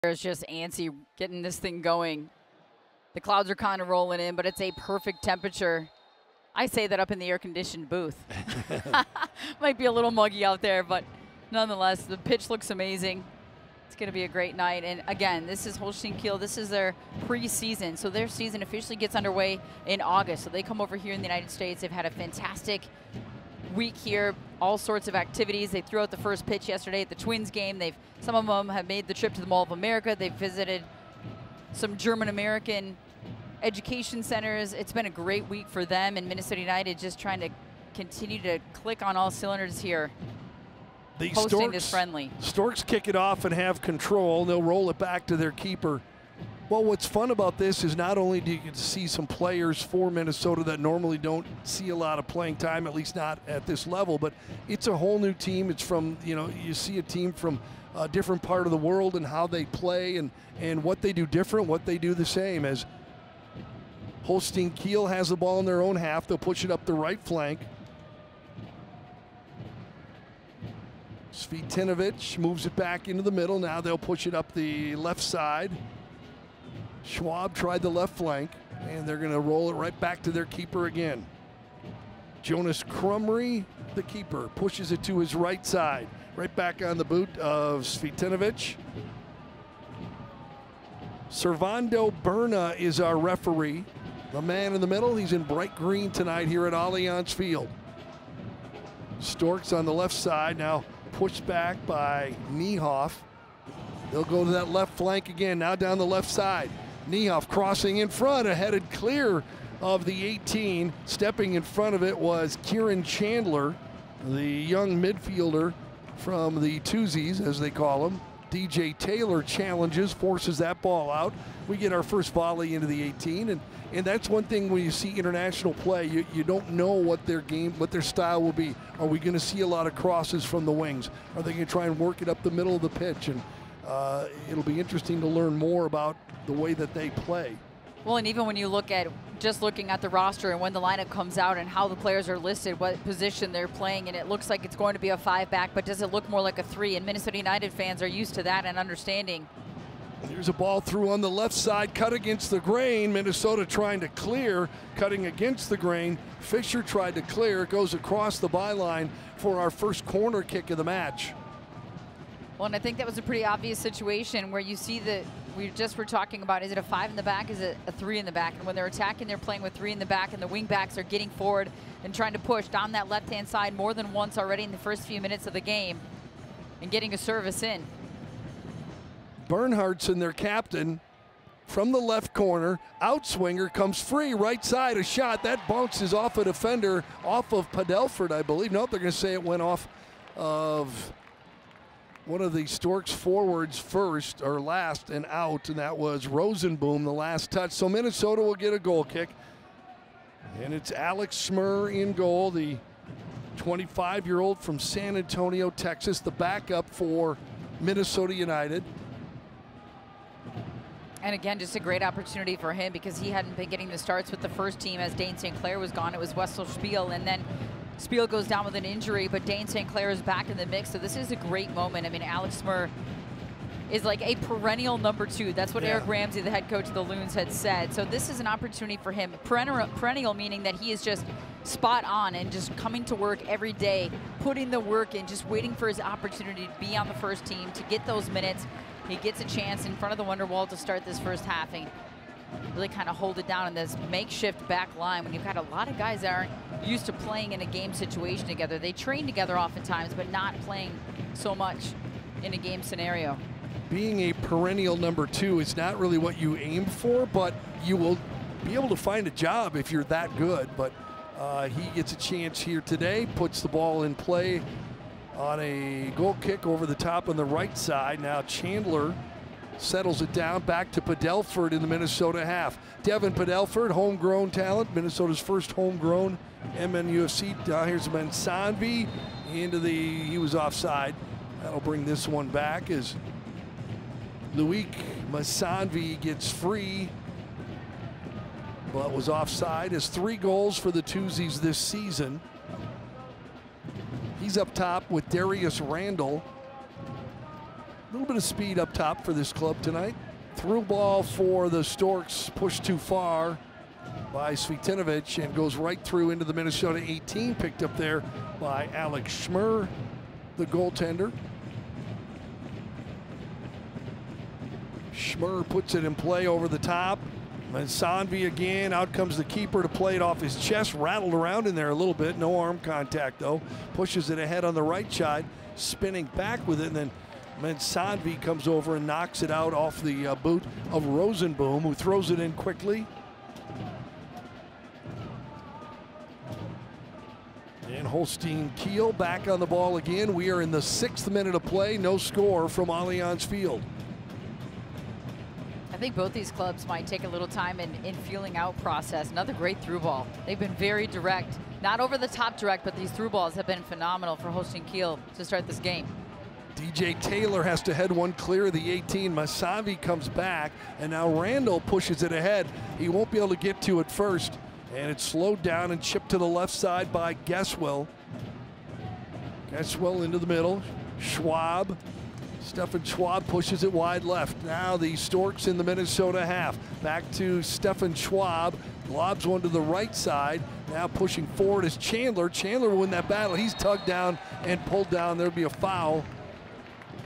It's just antsy getting this thing going. The clouds are kind of rolling in, but it's a perfect temperature. I say that up in the air-conditioned booth. Might be a little muggy out there, but nonetheless, the pitch looks amazing. It's going to be a great night. And again, this is Holstein Kiel. This is their preseason. So their season officially gets underway in August. So they come over here in the United States. They've had a fantastic week here, all sorts of activities. They threw out the first pitch yesterday at the Twins game. Some of them have made the trip to the Mall of America. They've visited some German-American education centers. It's been a great week for them, and Minnesota United just trying to continue to click on all cylinders here. Hosting this friendly. Storks kick it off and have control. They'll roll it back to their keeper. Well, what's fun about this is not only do you get to see some players for Minnesota that normally don't see a lot of playing time, at least not at this level, but it's a whole new team. It's from, you see a team from a different part of the world and how they play and what they do different, what they do the same. As Holstein Kiel has the ball in their own half, they'll push it up the right flank. Svitinovic moves it back into the middle. Now they'll push it up the left side. Schwab tried the left flank, and they're going to roll it right back to their keeper again. Jonas Krumrie, the keeper, pushes it to his right side. Right back on the boot of Svitinovic. Servando Berna is our referee. The man in the middle, he's in bright green tonight here at Allianz Field. Storks on the left side, now pushed back by Niehoff. They'll go to that left flank again, now down the left side. Niehoff crossing in front, headed clear of the 18. Stepping in front of it was Kieran Chandler, the young midfielder from the Twosies, as they call him. DJ Taylor challenges, forces that ball out. We get our first volley into the 18, and that's one thing when you see international play, you don't know what their game, what their style will be. Are we going to see a lot of crosses from the wings? Are they going to try and work it up the middle of the pitch? And it'll be interesting to learn more about the way that they play. Well, and even when you look at just looking at the roster and when the lineup comes out and how the players are listed, what position they're playing, and it looks like it's going to be a 5-back, but does it look more like a 3? And Minnesota United fans are used to that and understanding. Here's a ball through on the left side, cut against the grain. Minnesota trying to clear, cutting against the grain. Fisher tried to clear, it goes across the byline for our first corner kick of the match. Well, and I think that was a pretty obvious situation where you see that we just were talking about, is it a 5 in the back, is it a 3 in the back? And when they're attacking, they're playing with 3 in the back, and the wing backs are getting forward and trying to push down that left-hand side more than once already in the first few minutes of the game and getting a service in. Bernhardtson, their captain, from the left corner, outswinger, comes free, right side, a shot. That bounces off a defender, off of Padelford, I believe. Nope, they're going to say it went off of one of the Storks forwards first or last and out, and that was Rosenboom, the last touch. So Minnesota will get a goal kick, and it's Alex Schmurr in goal, the 25-year-old from San Antonio, Texas, the backup for Minnesota United. And again, just a great opportunity for him because he hadn't been getting the starts with the first team as Dane St. Clair was gone. It was Wessel Spiel, and then Spiel goes down with an injury, but Dane St. Clair is back in the mix, so this is a great moment. I mean, Alex Schmurr is like a perennial number 2. That's what Eric Ramsey, the head coach of the Loons, had said. So this is an opportunity for him. Perennial meaning that he is just spot on and just coming to work every day, putting the work in, just waiting for his opportunity to be on the first team, to get those minutes. He gets a chance in front of the Wonderwall to start this first half and really kind of hold it down in this makeshift back line when you've got a lot of guys that aren't used to playing in a game situation together. They train together oftentimes, but not playing so much in a game scenario. Being a perennial number 2 is not really what you aim for, but you will be able to find a job if you're that good. But he gets a chance here today, puts the ball in play on a goal kick over the top on the right side. Now Chandler settles it down back to Padelford in the Minnesota half. Devin Padelford, homegrown talent, Minnesota's first homegrown MNUFC. Here's Mansanvi into he was offside. That'll bring this one back as Loic Mansanvi gets free, but was offside. Has 3 goals for the Twosies this season. He's up top with Darius Randall. A little bit of speed up top for this club tonight. Through ball for the Storks, pushed too far by Svitinovic and goes right through into the Minnesota 18, picked up there by Alex Schmer, the goaltender. Schmer puts it in play over the top. Mansanvi again, out comes the keeper to play it off his chest, rattled around in there a little bit, no arm contact though. Pushes it ahead on the right side, spinning back with it, and then Mansanvi comes over and knocks it out off the boot of Rosenboom, who throws it in quickly. And Holstein Kiel back on the ball again. We are in the 6th minute of play, no score from Allianz Field. I think both these clubs might take a little time in feeling out process. Another great through ball. They've been very direct, not over the top direct, but these through balls have been phenomenal for Holstein Kiel to start this game. DJ Taylor has to head one clear of the 18. Masavi comes back, and now Randall pushes it ahead. He won't be able to get to it first, and it's slowed down and chipped to the left side by Guesswell. Guesswell into the middle. Schwab. Stefan Schwab pushes it wide left. Now the Storks in the Minnesota half. Back to Stefan Schwab. Lobs one to the right side. Now pushing forward is Chandler. Chandler will win that battle. He's tugged down and pulled down. There'll be a foul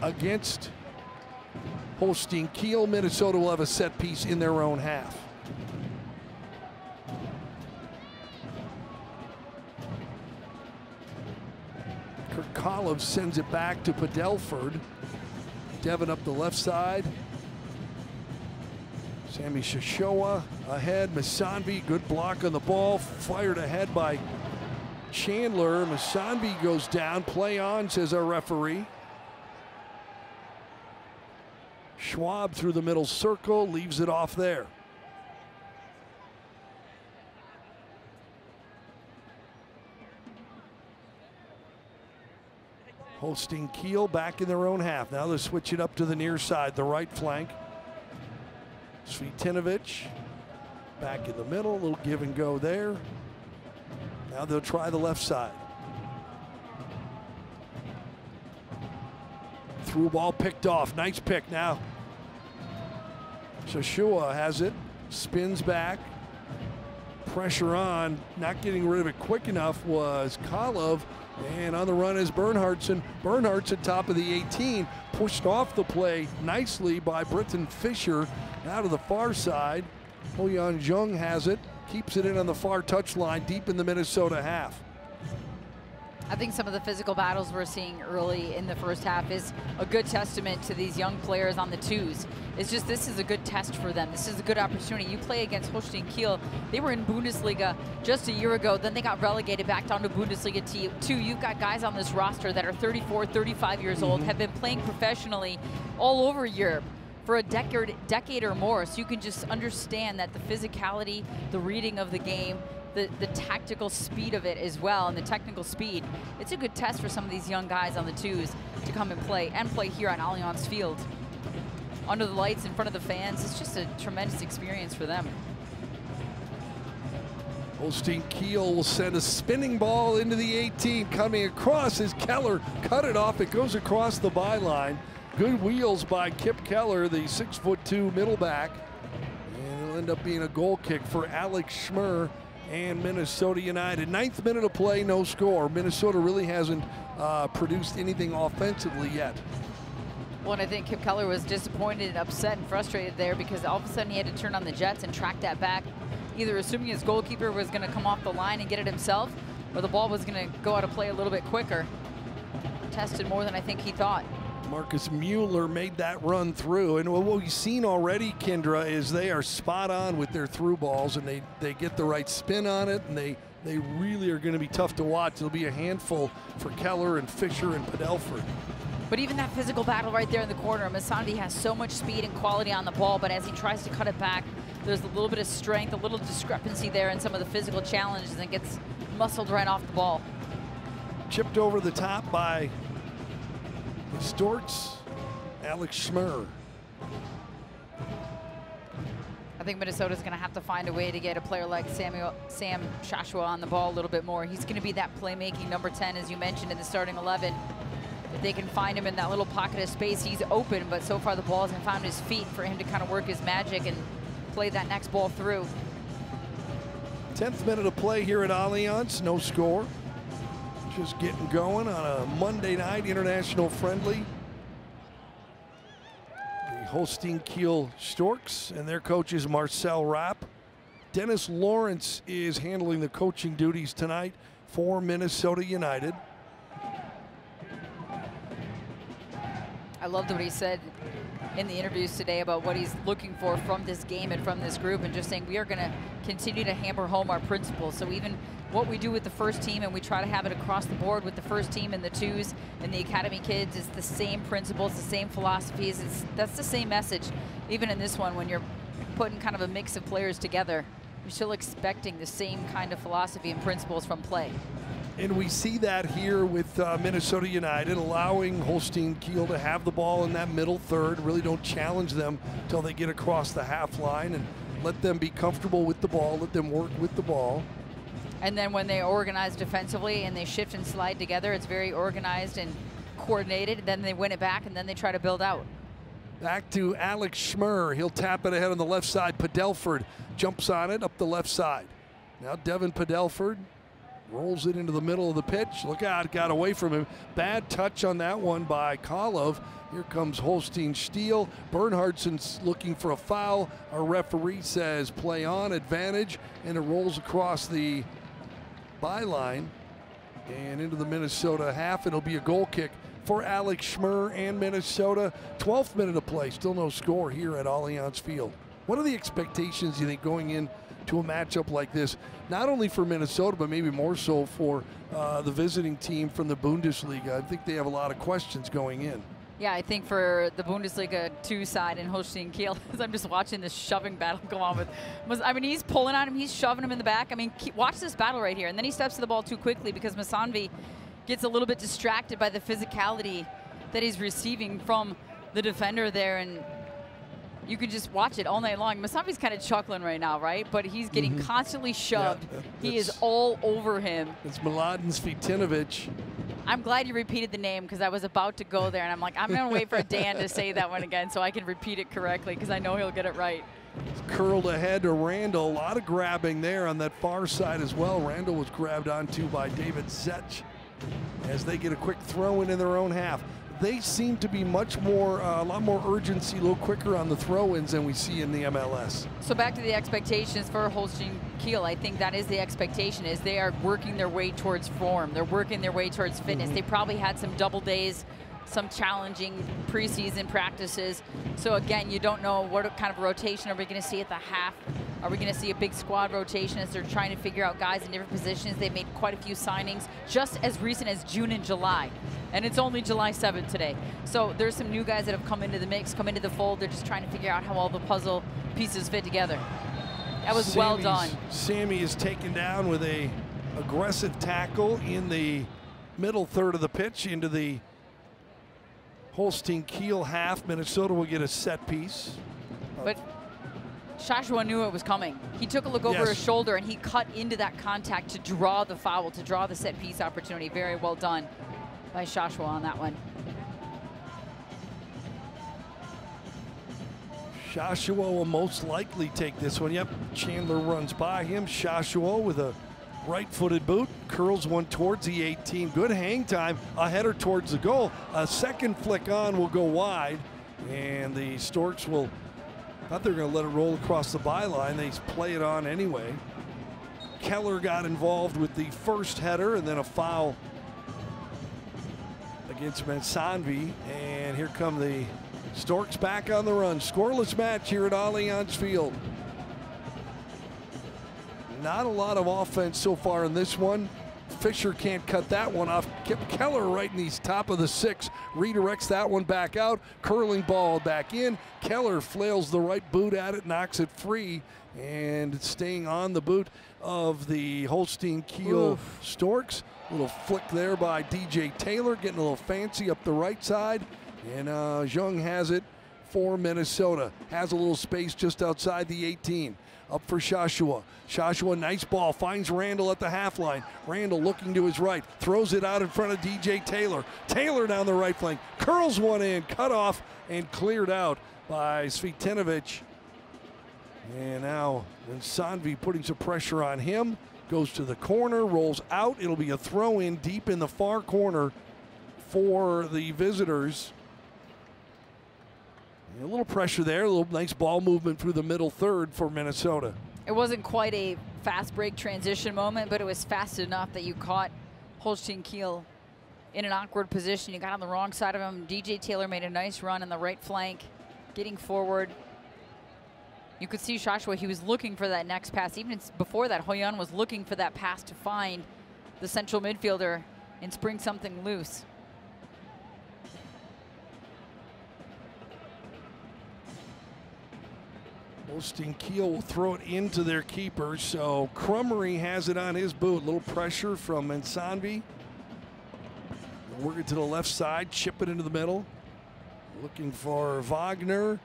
against Holstein Kiel. Minnesota will have a set piece in their own half. Kirkkolov sends it back to Padelford. Devin up the left side. Sammy Shashoa ahead. Masanvi, good block on the ball. Fired ahead by Chandler. Masanvi goes down. Play on, says our referee. Schwab through the middle circle, leaves it off there. Holstein Kiel back in their own half. Now they'll switch it up to the near side, the right flank. Svitinovic back in the middle, a little give and go there. Now they'll try the left side. Through ball picked off, nice pick now. Shashua has it, spins back. Pressure on, not getting rid of it quick enough was Kolov. And on the run is Bernhardtson. Bernhardtson top of the 18, pushed off the play nicely by Britton Fisher. Now to the far side, Hoyan Jung has it, keeps it in on the far touchline deep in the Minnesota half. I think some of the physical battles we're seeing early in the first half is a good testament to these young players on the twos. It's just, this is a good test for them. This is a good opportunity. You play against Holstein Kiel. They were in Bundesliga just a year ago. Then they got relegated back down to Bundesliga 2. You've got guys on this roster that are 34, 35 years old, have been playing professionally all over Europe for a decade or more. So you can just understand that the physicality, the reading of the game, the tactical speed of it as well, and the technical speed. It's a good test for some of these young guys on the twos to come and play here on Allianz Field. Under the lights, in front of the fans, it's just a tremendous experience for them. Holstein Kiel will send a spinning ball into the 18. Coming across is Keller, cut it off, it goes across the byline. Good wheels by Kip Keller, the 6'2" middle back. And it'll end up being a goal kick for Alex Schmer and Minnesota United. 9th minute of play, no score. Minnesota really hasn't produced anything offensively yet. Well, and I think Kip Keller was disappointed and upset and frustrated there because all of a sudden he had to turn on the jets and track that back, either assuming his goalkeeper was going to come off the line and get it himself, or the ball was going to go out of play a little bit quicker. Tested more than I think he thought. Marcus Mueller made that run through, and what we've seen already, Kendra, is they are spot on with their through balls, and they get the right spin on it, and they really are going to be tough to watch. It'll be a handful for Keller and Fisher and Padelford. But even that physical battle right there in the corner, Masandi has so much speed and quality on the ball, but as he tries to cut it back, there's a little bit of strength, a little discrepancy there in some of the physical challenges, and it gets muscled right off the ball. Chipped over the top by the Storks, Alex Schmer. I think Minnesota's going to have to find a way to get a player like Sam Shashua on the ball a little bit more. He's going to be that playmaking number 10, as you mentioned, in the starting 11. if they can find him in that little pocket of space, he's open, but so far the ball hasn't found his feet for him to kind of work his magic and play that next ball through. 10th minute of play here at Allianz, no score. Just getting going on a Monday night international friendly. The Holstein Kiel Storks and their coach is Marcel Rapp. Dennis Lawrence is handling the coaching duties tonight for Minnesota United. I loved what he said in the interviews today about what he's looking for from this game and from this group, and just saying we are going to continue to hammer home our principles. So even what we do with the first team, and we try to have it across the board with the first team and the twos and the academy kids, it's the same principles, the same philosophies. That's the same message. Even in this one, when you're putting kind of a mix of players together, you're still expecting the same kind of philosophy and principles from play. And we see that here with Minnesota United, allowing Holstein Kiel to have the ball in that middle third. Really don't challenge them until they get across the half line, and let them be comfortable with the ball, let them work with the ball. And then when they organize defensively and they shift and slide together, it's very organized and coordinated. Then they win it back, and then they try to build out. Back to Alex Schmurr. He'll tap it ahead on the left side. Padelford jumps on it up the left side. Now Devin Padelford rolls it into the middle of the pitch. Look out, got away from him. Bad touch on that one by Kolov. Here comes Holstein Kiel. Bernhardson's looking for a foul. Our referee says play on, advantage, and it rolls across the byline and into the Minnesota half. It'll be a goal kick for Alex Schmurr and Minnesota. 12th minute of play, still no score here at Allianz Field. What are the expectations, you think, going in to a matchup like this, not only for Minnesota, but maybe more so for the visiting team from the Bundesliga? I think they have a lot of questions going in. Yeah, I think for the Bundesliga 2 side in Holstein Kiel, I'm just watching this shoving battle go on with, I mean, he's pulling on him, he's shoving him in the back. I mean, watch this battle right here. And then he steps to the ball too quickly because Masanvi gets a little bit distracted by the physicality that he's receiving from the defender there, and you can just watch it all night long. Masanvi's kind of chuckling right now, right? But he's getting constantly shoved. Yeah, he is all over him. It's Mladen Svitinovic. I'm glad you repeated the name because I was about to go there, and I'm like, I'm going to wait for Dan to say that one again so I can repeat it correctly because I know he'll get it right. Curled ahead to Randall. A lot of grabbing there on that far side as well. Randall was grabbed onto by David Zetch as they get a quick throw in their own half. They seem to be much more, a lot more urgency, a little quicker on the throw-ins than we see in the MLS. So back to the expectations for Holstein Kiel. I think that is the expectation, is they are working their way towards form. They're working their way towards fitness. They probably had some double days, some challenging preseason practices. So again, you don't know what kind of rotation are we going to see at the half. Are we going to see a big squad rotation as they're trying to figure out guys in different positions? They've made quite a few signings just as recent as June and July. And it's only July 7th today. So there's some new guys that have come into the mix, come into the fold. They're just trying to figure out how all the puzzle pieces fit together. That was well done. Sammy is taken down with a aggressive tackle in the middle third of the pitch into the Holstein Kiel half. Minnesota will get a set piece. But Shashua knew it was coming. He took a look over his shoulder and he cut into that contact to draw the foul, to draw the set piece opportunity. Very well done by Shashua on that one. Shashua will most likely take this one. Yep, Chandler runs by him. Shashua with a right-footed boot, curls one towards the 18. Good hang time, a header towards the goal. A second flick on will go wide, and the Storks will, thought they were going to let it roll across the byline. They play it on anyway. Keller got involved with the first header, and then a foul against Mansanvi, and here come the Storks back on the run. Scoreless match here at Allianz Field. Not a lot of offense so far in this one. Fisher can't cut that one off. Keller right in the top of the 6, redirects that one back out. Curling ball back in. Keller flails the right boot at it, knocks it free, and it's staying on the boot of the Holstein Kiel Storks. Little flick there by DJ Taylor, getting a little fancy up the right side. And Jung has it for Minnesota. Has a little space just outside the 18. Up for Joshua. Joshua, nice ball, finds Randall at the half line. Randall looking to his right, throws it out in front of DJ Taylor. Taylor down the right flank, curls one in, cut off and cleared out by Svitinovic. And now Sanvi putting some pressure on him. Goes to the corner, rolls out. It'll be a throw in deep in the far corner for the visitors. A little pressure there, a little nice ball movement through the middle third for Minnesota. It wasn't quite a fast break transition moment, but it was fast enough that you caught Holstein Kiel in an awkward position. You got on the wrong side of him. DJ Taylor made a nice run on the right flank, getting forward. You could see Joshua, he was looking for that next pass. Even before that, Hoyan was looking for that pass to find the central midfielder and spring something loose. Holstein Kiel will throw it into their keeper, so Crummery has it on his boot. A little pressure from Mansanvi. Work it to the left side, chip it into the middle. Looking for Wagner.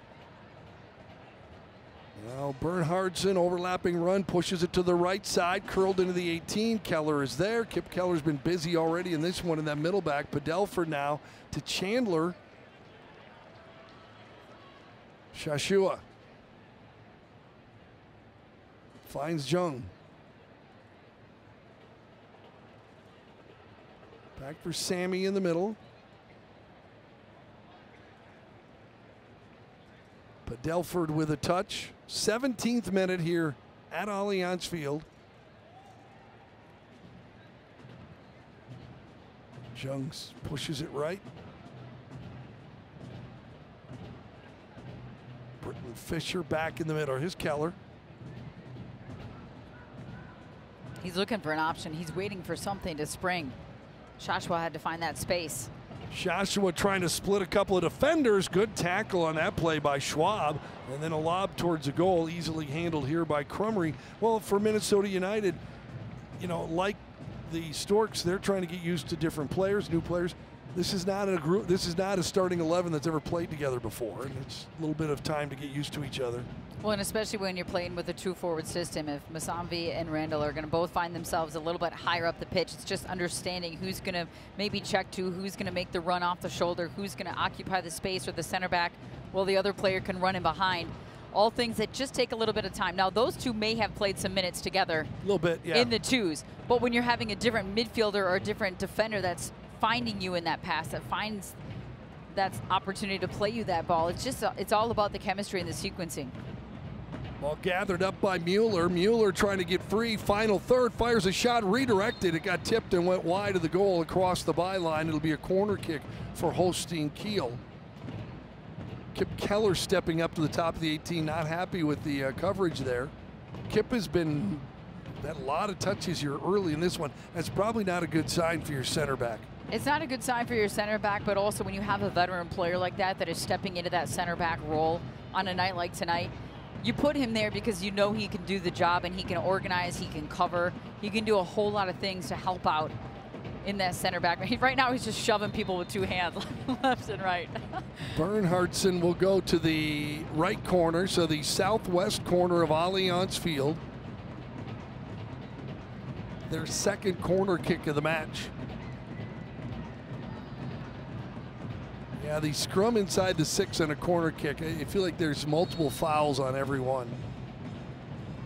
Now Bernhardsen, overlapping run, pushes it to the right side, curled into the 18. Keller is there. Kip Keller's been busy already in this one in that middle back. Padelford now to Chandler. Shashua finds Jung. Back for Sammy in the middle. Padelford with a touch. 17th minute here at Allianz Field. Jung pushes it right. Britton Fisher back in the middle. Here's Keller. He's looking for an option. He's waiting for something to spring. Joshua had to find that space. Joshua trying to split a couple of defenders. Good tackle on that play by Schwab. And then a lob towards the goal, easily handled here by Crummery. Well, for Minnesota United, you know, like the Storks, they're trying to get used to different players, new players. This is not a group. This is not a starting 11 that's ever played together before, and it's a little bit of time to get used to each other. Well, and especially when you're playing with a two-forward system, if Musambi and Randall are going to both find themselves a little bit higher up the pitch, it's just understanding who's going to maybe check to, who's going to make the run off the shoulder, who's going to occupy the space or the center back while the other player can run in behind. All things that just take a little bit of time. Now, those two may have played some minutes together. A little bit, yeah. In the twos. But when you're having a different midfielder or a different defender that's finding you in that pass, that finds that opportunity to play you that ball, it's just, it's all about the chemistry and the sequencing. Ball gathered up by Mueller. Mueller trying to get free. Final third, fires a shot, redirected. It got tipped and went wide of the goal across the byline. It'll be a corner kick for Holstein Kiel. Kip Keller stepping up to the top of the 18, not happy with the coverage there. Kip has been had a lot of touches here early in this one. That's probably not a good sign for your center back. It's not a good sign for your center back, but also when you have a veteran player like that is stepping into that center back role on a night like tonight, you put him there because you know he can do the job and he can organize, he can cover, he can do a whole lot of things to help out in that center back. Right now he's just shoving people with two hands left and right. Bernhardsen will go to the right corner, so the southwest corner of Allianz Field. Their second corner kick of the match. Yeah, the scrum inside the 6 and a corner kick. I feel like there's multiple fouls on every one.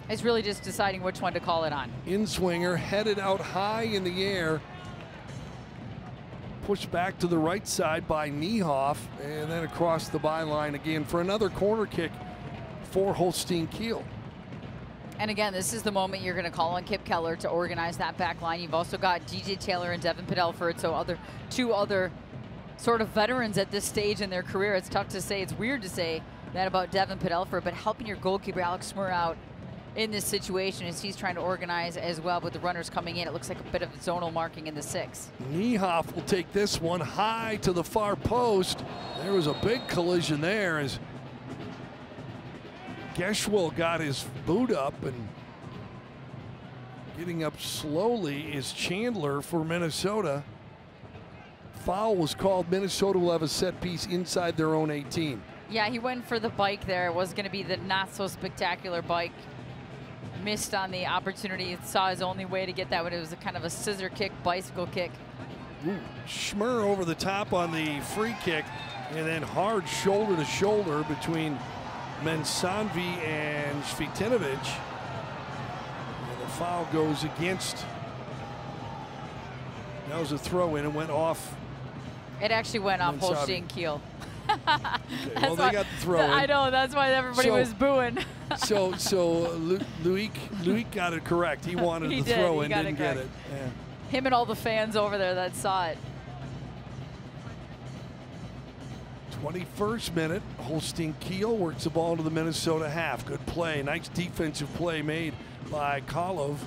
It's really just deciding which one to call it on. In-swinger headed out high in the air. Pushed back to the right side by Niehoff, and then across the byline again for another corner kick for Holstein Kiel. And again, this is the moment you're going to call on Kip Keller to organize that back line. You've also got DJ Taylor and Devin Padelford, so two other sort of veterans at this stage in their career. It's tough to say, it's weird to say that about Devin Padelford, but helping your goalkeeper Alex Smur out in this situation as he's trying to organize as well with the runners coming in. It looks like a bit of zonal marking in the 6. Niehoff will take this one high to the far post. There was a big collision there as Geschwell got his boot up, and getting up slowly is Chandler for Minnesota. Foul was called. Minnesota will have a set piece inside their own 18. Yeah, he went for the bike there. It was going to be the not so spectacular bike. Missed on the opportunity. Saw his only way to get that one. It was a kind of a scissor kick, bicycle kick. Ooh, Schmer over the top on the free kick, and then hard shoulder to shoulder between Mensanvi and Svitinovic. And the foul goes against. That was a throw in and went off. It actually went off Mensanvi. Holstein Kiel. Okay, well, they got the throw in. I know, that's why everybody was booing. so Luik got it correct. He wanted the throw in, didn't get it. Yeah. Him and all the fans over there that saw it. 21st minute, Holstein Kiel works the ball to the Minnesota half. Good play, nice defensive play made by Kolov.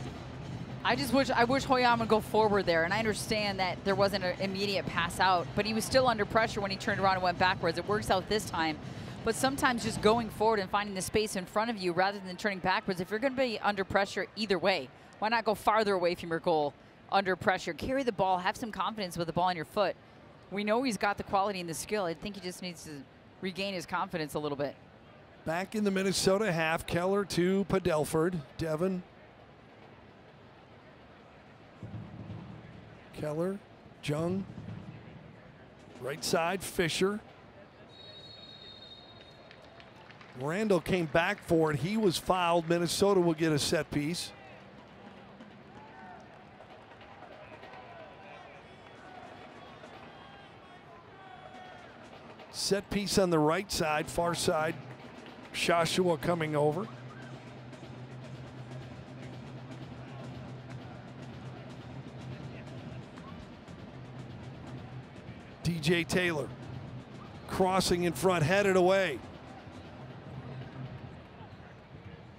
I wish Hoyam would go forward there, and I understand that there wasn't an immediate pass out, but he was still under pressure when he turned around and went backwards. It works out this time, but sometimes just going forward and finding the space in front of you rather than turning backwards. If you're going to be under pressure either way, why not go farther away from your goal under pressure? Carry the ball, have some confidence with the ball on your foot. We know he's got the quality and the skill. I think he just needs to regain his confidence a little bit. Back in the Minnesota half, Keller to Padelford. Devon. Keller, Jung, right side, Fisher. Randall came back for it. He was fouled. Minnesota will get a set piece. Set piece on the right side, far side. Shashua coming over. DJ Taylor crossing in front, headed away.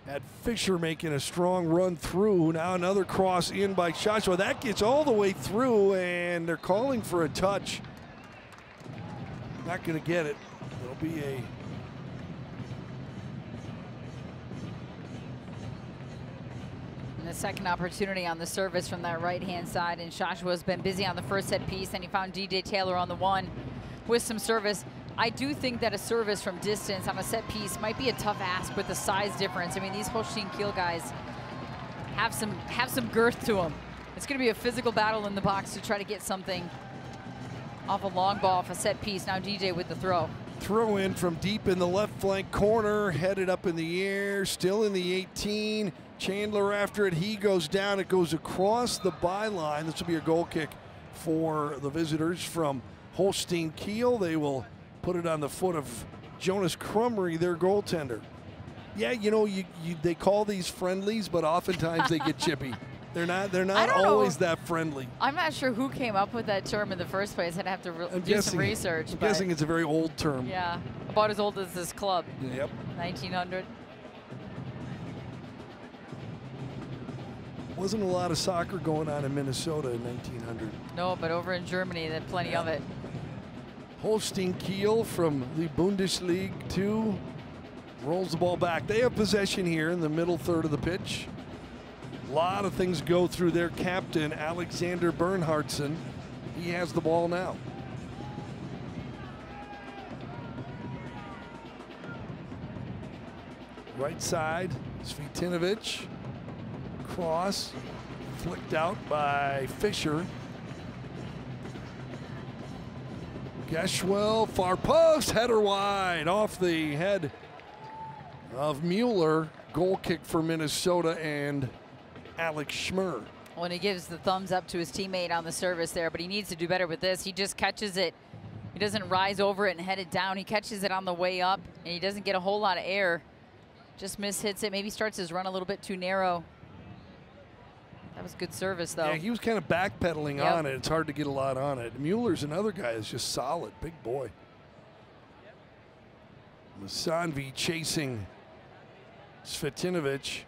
Had Fisher making a strong run through. Now another cross in by Shashua. That gets all the way through, and they're calling for a touch. Not going to get it. It'll be a the second opportunity on the service from that right-hand side, and Shashua's been busy on the first set piece, and he found DJ Taylor on the one with some service. I do think that a service from distance on a set piece might be a tough ask with the size difference. I mean, these Holstein Kiel guys have some girth to them. It's going to be a physical battle in the box to try to get something off a long ball, off a set piece. Now DJ with the throw. Throw in from deep in the left flank corner, headed up in the air, still in the 18. Chandler after it, he goes down, it goes across the byline. This will be a goal kick for the visitors from Holstein Kiel. They will put it on the foot of Jonas Krumry, their goaltender. Yeah, you know, they call these friendlies, but oftentimes they get chippy. They're not always that friendly. I'm not sure who came up with that term in the first place. I'd have to do some research. I'm guessing it's a very old term. Yeah, about as old as this club. Yep. 1900. Wasn't a lot of soccer going on in Minnesota in 1900. No, but over in Germany, there's plenty of it. Holstein Kiel from the Bundesliga 2 rolls the ball back. They have possession here in the middle third of the pitch. A lot of things go through their captain, Alexander Bernhardsson. He has the ball now. Right side, Svitinovic. Cross, flicked out by Fisher. Geschwell, far post, header wide, off the head of Mueller. Goal kick for Minnesota and Alex Schmer. When he gives the thumbs up to his teammate on the service there, but he needs to do better with this. He just catches it. He doesn't rise over it and head it down. He catches it on the way up, and he doesn't get a whole lot of air. Just mishits it, maybe starts his run a little bit too narrow. That was good service, though. Yeah, he was kind of backpedaling on it. It's hard to get a lot on it. Mueller's another guy that's just solid, big boy. Musanvi chasing Svitinovic.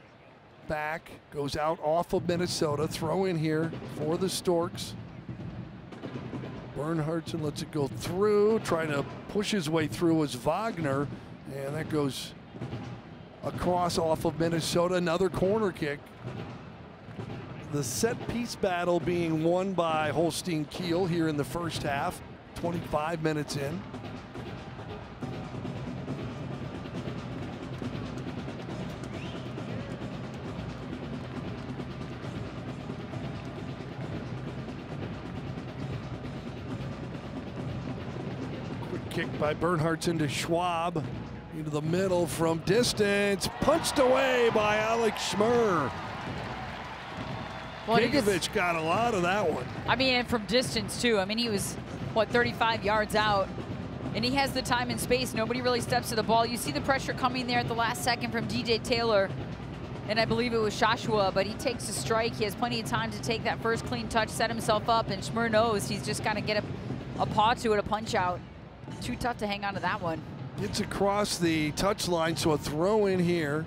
Back, goes out off of Minnesota. Throw in here for the Storks. Bernhardsson lets it go through. Trying to push his way through was Wagner. And that goes across off of Minnesota. Another corner kick. The set piece battle being won by Holstein Kiel here in the first half, 25 minutes in. kick by Bernhardtson to Schwab. Into the middle from distance. Punched away by Alex Schmurr. Gigovich got a lot of that one. I mean, and from distance, too. I mean, he was, what, 35 yards out. And he has the time and space. Nobody really steps to the ball. You see the pressure coming there at the last second from DJ Taylor. And I believe it was Joshua, but he takes a strike. He has plenty of time to take that first clean touch, set himself up, and Schmurr knows he's just got to get a paw to it, a punch out. Too tough to hang on to that one. Gets across the touch line, so a throw in here.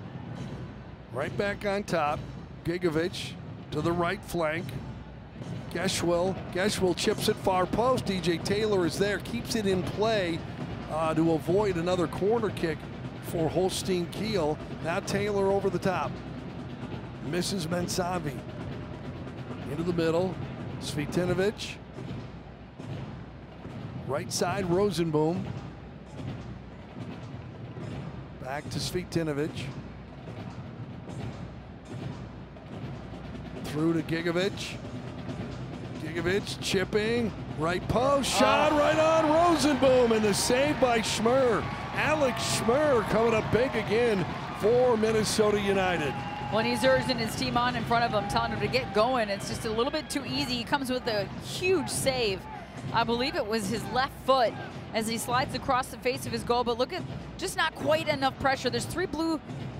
Right back on top. Gigovich to the right flank. Geschwil chips it far post. DJ Taylor is there, keeps it in play to avoid another corner kick for Holstein Kiel. Now Taylor over the top. Misses Mensavi. Into the middle. Svitinovic. Right side, Rosenboom. Back to Svitinovic. Through to Gigovich. Gigovich chipping. Right post. Shot right on Rosenboom. And the save by Schmurr. Alex Schmurr coming up big again for Minnesota United. When he's urging his team on in front of him, telling him to get going, it's just a little bit too easy. He comes with a huge save. I believe it was his left foot as he slides across the face of his goal, but look at just not quite enough pressure. There's three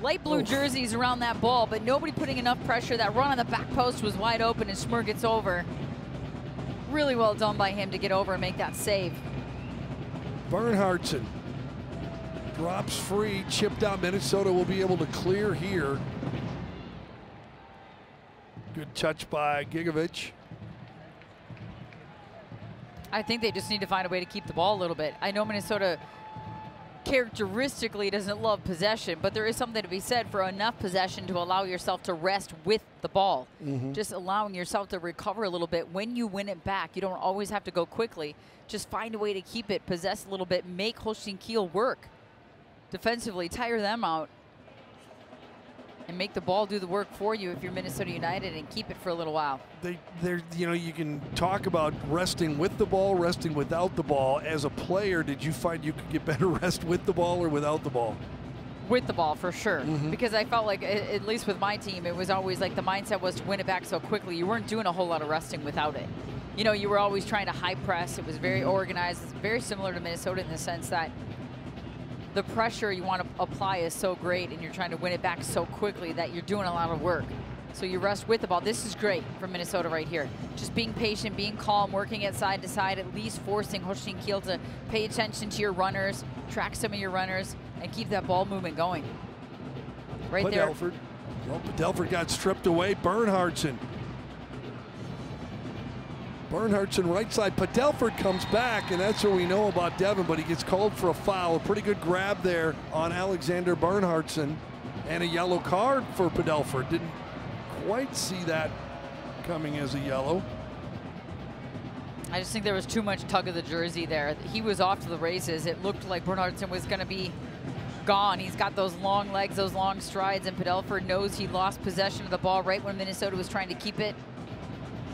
light blue jerseys around that ball, but nobody putting enough pressure. That run on the back post was wide open and Schmurr gets over. Really well done by him to get over and make that save. Bernhardtson drops free, chipped out. Minnesota will be able to clear here. Good touch by Gigovich. I think they just need to find a way to keep the ball a little bit. I know Minnesota characteristically doesn't love possession, but there is something to be said for enough possession to allow yourself to rest with the ball. Just allowing yourself to recover a little bit when you win it back. You don't always have to go quickly. Just find a way to keep it, possess a little bit, make Holstein Kiel work defensively, tire them out, and make the ball do the work for you if you're Minnesota United, and keep it for a little while. You know, you can talk about resting with the ball, resting without the ball. As a player, did you find you could get better rest with the ball or without the ball? With the ball, for sure. Because I felt like, at least with my team, it was always like the mindset was to win it back so quickly. You weren't doing a whole lot of resting without it. You know, you were always trying to high press. It was very organized. It's very similar to Minnesota in the sense that the pressure you want to apply is so great, and you're trying to win it back so quickly that you're doing a lot of work. So you rest with the ball. This is great for Minnesota right here. Just being patient, being calm, working it side to side, at least forcing Holstein Kiel to pay attention to your runners, track some of your runners, and keep that ball movement going. Right there. Well, Padelford got stripped away. Bernhardtson right side. Padelford comes back, and that's what we know about Devin, but he gets called for a foul. A pretty good grab there on Alexander Bernhardtson, and a yellow card for Padelford. Didn't quite see that coming as a yellow. I just think there was too much tug of the jersey there. He was off to the races. It looked like Bernhardtson was going to be gone. He's got those long legs, those long strides, and Padelford knows he lost possession of the ball right when Minnesota was trying to keep it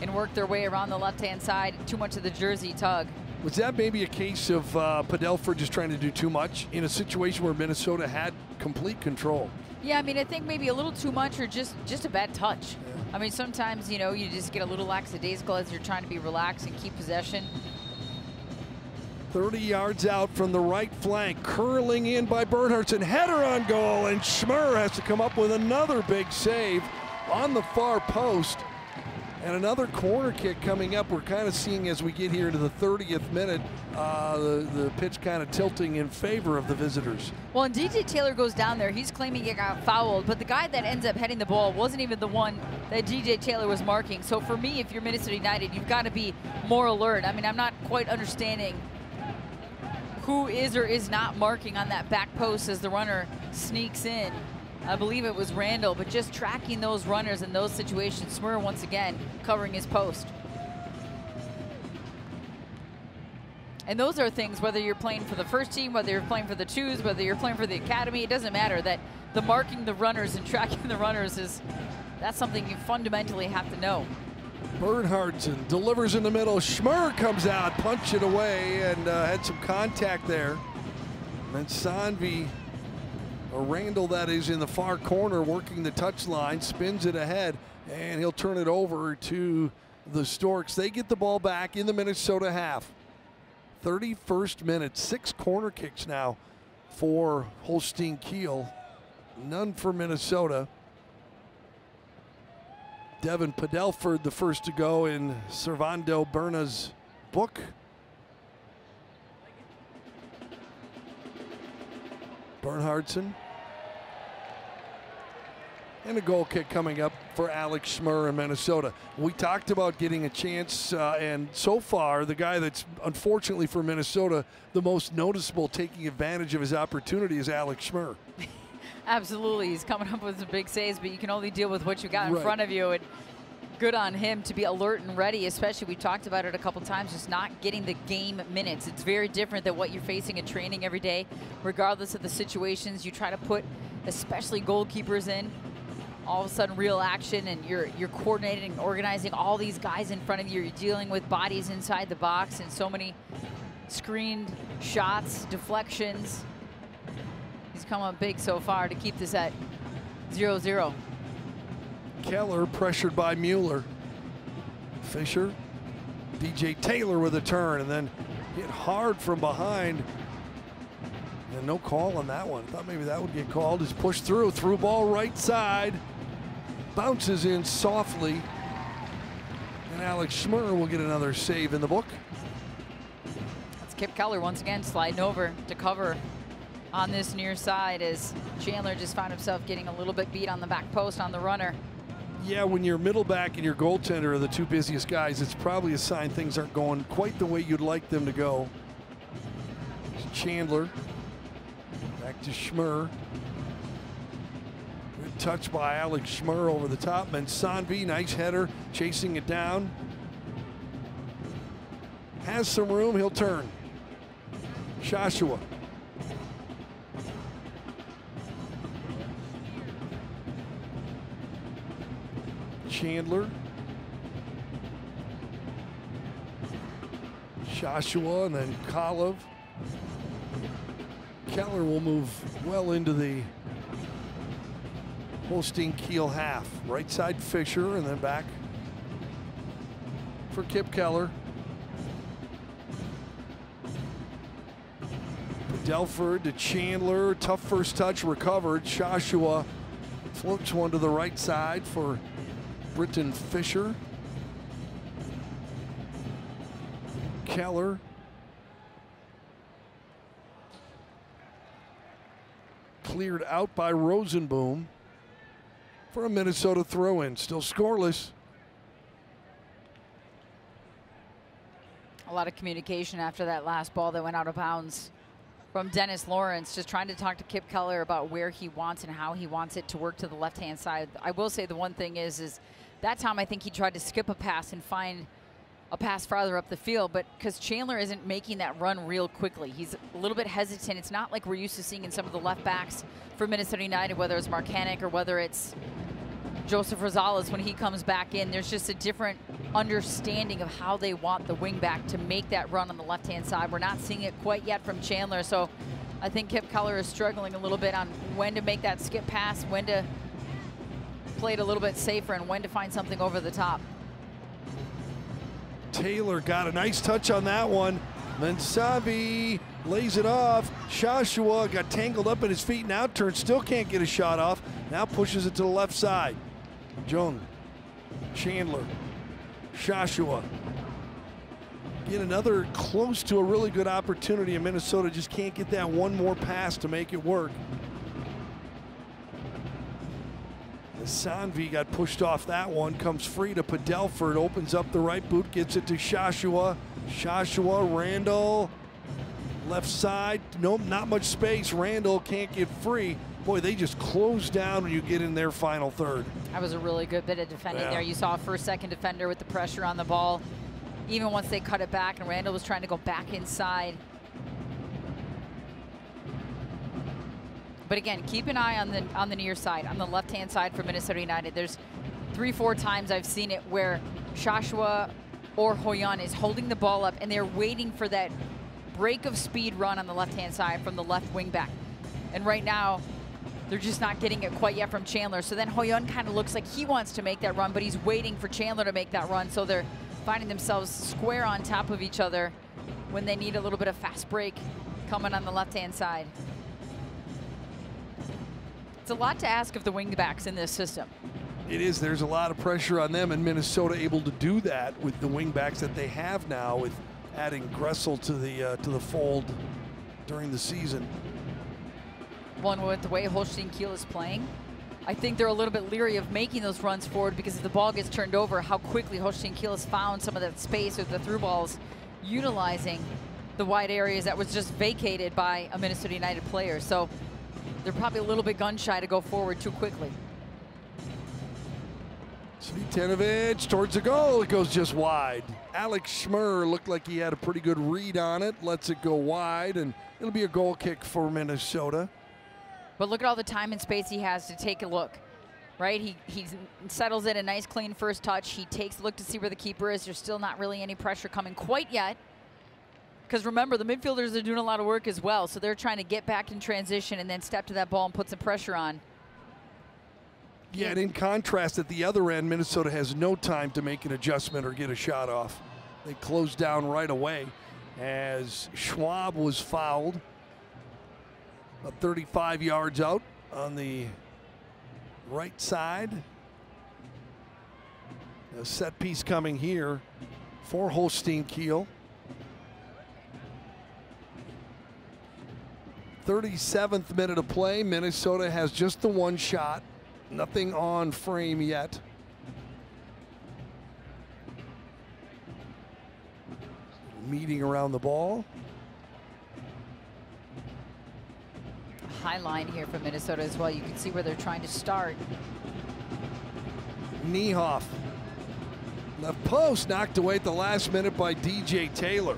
and work their way around the left-hand side. Too much of the jersey tug. Was that maybe a case of Padelford just trying to do too much in a situation where Minnesota had complete control? Yeah, I mean, I think maybe a little too much, or just a bad touch. I mean, sometimes, you know, you just get a little lackadaisical as you're trying to be relaxed and keep possession. 30 yards out from the right flank, curling in by Bernhardtson, header on goal, and Schmurr has to come up with another big save on the far post. And another corner kick coming up. We're kind of seeing, as we get here into the 30th minute, the pitch kind of tilting in favor of the visitors. Well, and DJ Taylor goes down there. He's claiming he got fouled, but the guy that ends up heading the ball wasn't even the one that DJ Taylor was marking. So for me, if you're Minnesota United, you've got to be more alert. I mean, I'm not quite understanding who is or is not marking on that back post as the runner sneaks in. I believe it was Randall, but just tracking those runners in those situations. Schmurr once again covering his post. And those are things, whether you're playing for the first team, whether you're playing for the twos, whether you're playing for the academy, it doesn't matter. That the marking the runners and tracking the runners that's something you fundamentally have to know. Bernhardsen delivers in the middle. Schmurr comes out, punch it away, and had some contact there. And then Sanvi, or Randall that is, in the far corner working the touch line, spins it ahead, and he'll turn it over to the Storks. They get the ball back in the Minnesota half. 31st minute, 6 corner kicks now for Holstein Kiel. None for Minnesota. Devin Padelford, the first to go in Servando Berna's book. Bernhardsen. And a goal kick coming up for Alex Schmurr in Minnesota. We talked about getting a chance, and so far, the guy that's unfortunately for Minnesota, the most noticeable taking advantage of his opportunity is Alex Schmurr. Absolutely, he's coming up with some big saves, but you can only deal with what you got in front of you. And good on him to be alert and ready, especially, we talked about it a couple times, just not getting the game minutes. It's very different than what you're facing in training every day, regardless of the situations you try to put, especially goalkeepers in. All of a sudden, real action, and you're coordinating and organizing all these guys in front of you. You're dealing with bodies inside the box and so many screened shots, deflections. He's come up big so far to keep this at 0-0. Keller pressured by Mueller. Fisher, DJ Taylor with a turn, and then hit hard from behind. And no call on that one. Thought maybe that would get called. Just pushed through ball right side. Bounces in softly. And Alex Schmurr will get another save in the book. It's Kip Keller once again sliding over to cover on this near side as Chandler just found himself getting a little bit beat on the back post on the runner. Yeah, when your middle back and your goaltender are the two busiest guys, it's probably a sign things aren't going quite the way you'd like them to go. Chandler, back to Schmurr. Good touch by Alex Schmurr over the top. And then Sanvi, nice header, chasing it down. Has some room, he'll turn. Joshua. Chandler. Joshua, and then Kolov. Keller will move well into the Holstein Kiel half. Right side Fisher, and then back for Kip Keller. Delford to Chandler, tough first touch, recovered. Joshua floats one to the right side for Britton Fisher. Keller. Cleared out by Rosenboom for a Minnesota throw-in. Still scoreless. A lot of communication after that last ball that went out of bounds from Dennis Lawrence, just trying to talk to Kip Keller about where he wants and how he wants it to work to the left-hand side. I will say the one thing is that time I think he tried to skip a pass and find a pass farther up the field, but because Chandler isn't making that run real quickly, he's a little bit hesitant. It's not like we're used to seeing in some of the left backs for Minnesota United, whether it's Mark Hannick or whether it's Joseph Rosales when he comes back in. There's just a different understanding of how they want the wing back to make that run on the left-hand side. We're not seeing it quite yet from Chandler, so I think Kip Keller is struggling a little bit on when to make that skip pass, when to play it a little bit safer, and when to find something over the top. Taylor got a nice touch on that one. Then Savi lays it off. Joshua got tangled up at his feet, now turns, still can't get a shot off. Now pushes it to the left side. Jung, Chandler, Joshua. Get another close to a really good opportunity, and Minnesota just can't get that one more pass to make it work. Sanvi got pushed off that one, comes free to Padelford, opens up the right boot, gets it to Joshua. Joshua, Randall, left side, nope, not much space. Randall can't get free. Boy, they just close down when you get in their final third. That was a really good bit of defending there. You saw a first, second defender with the pressure on the ball. Even once they cut it back and Randall was trying to go back inside. But again, keep an eye on the near side, on the left-hand side for Minnesota United. There's 3-4 times I've seen it where Joshua or Hoyan is holding the ball up and they're waiting for that break of speed run on the left-hand side from the left wing back. And right now, they're just not getting it quite yet from Chandler. So then Hoyan kind of looks like he wants to make that run, but he's waiting for Chandler to make that run. So they're finding themselves square on top of each other when they need a little bit of fast break coming on the left-hand side. It's a lot to ask of the wing backs in this system. It is. There's a lot of pressure on them, and Minnesota able to do that with the wing backs that they have now, with adding Gressel to the fold during the season. Well, and with the way Holstein Kiel is playing, I think they're a little bit leery of making those runs forward, because if the ball gets turned over, how quickly Holstein Kiel has found some of that space with the through balls, utilizing the wide areas that was just vacated by a Minnesota United player. So they're probably a little bit gun shy to go forward too quickly. Svitinovic towards the goal. It goes just wide. Alex Schmer looked like he had a pretty good read on it. Lets it go wide, and it'll be a goal kick for Minnesota. But look at all the time and space he has to take a look, right? He settles in a nice, clean first touch. He takes a look to see where the keeper is. There's still not really any pressure coming quite yet, because remember, the midfielders are doing a lot of work as well. So they're trying to get back in transition and then step to that ball and put some pressure on. Yeah, and in contrast, at the other end, Minnesota has no time to make an adjustment or get a shot off. They closed down right away as Schwab was fouled. About 35 yards out on the right side. A set piece coming here for Holstein Kiel. 37th minute of play. Minnesota has just the one shot. Nothing on frame yet. Meeting around the ball. High line here for Minnesota as well. You can see where they're trying to start. Niehoff. Left post knocked away at the last minute by DJ Taylor.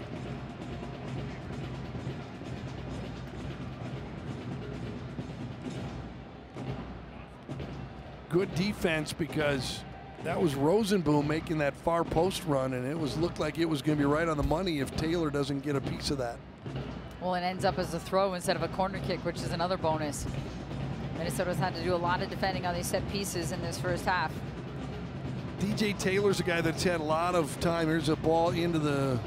Good defense, because that was Rosenboom making that far post run, and it looked like it was going to be right on the money if Taylor doesn't get a piece of that. Well, it ends up as a throw instead of a corner kick, which is another bonus. Minnesota's had to do a lot of defending on these set pieces in this first half. DJ Taylor's a guy that's had a lot of time. Here's a ball into the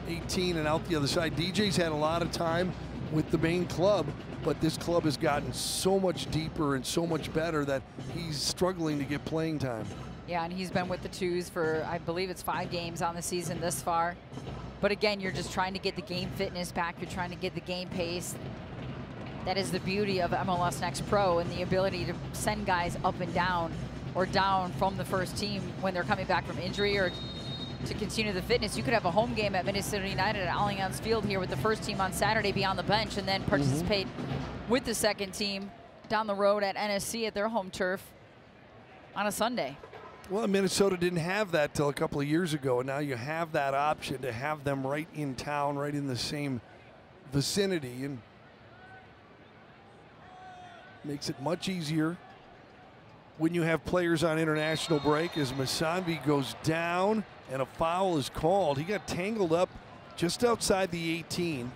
18 and out the other side. DJ's had a lot of time with the main club, but this club has gotten so much deeper and so much better that he's struggling to get playing time. Yeah, and he's been with the twos for, I believe it's 5 games on the season this far. But again, you're just trying to get the game fitness back. You're trying to get the game pace. That is the beauty of MLS Next Pro, and the ability to send guys up and down, or down from the first team when they're coming back from injury, or to continue the fitness. You could have a home game at Minnesota United at Allianz Field here with the first team on Saturday, be on the bench, and then participate with the second team down the road at NSC at their home turf on a Sunday. Well, Minnesota didn't have that till a couple of years ago, and now you have that option to have them right in town, right in the same vicinity, and makes it much easier when you have players on international break, as Masanvi goes down and a foul is called. He got tangled up just outside the 18,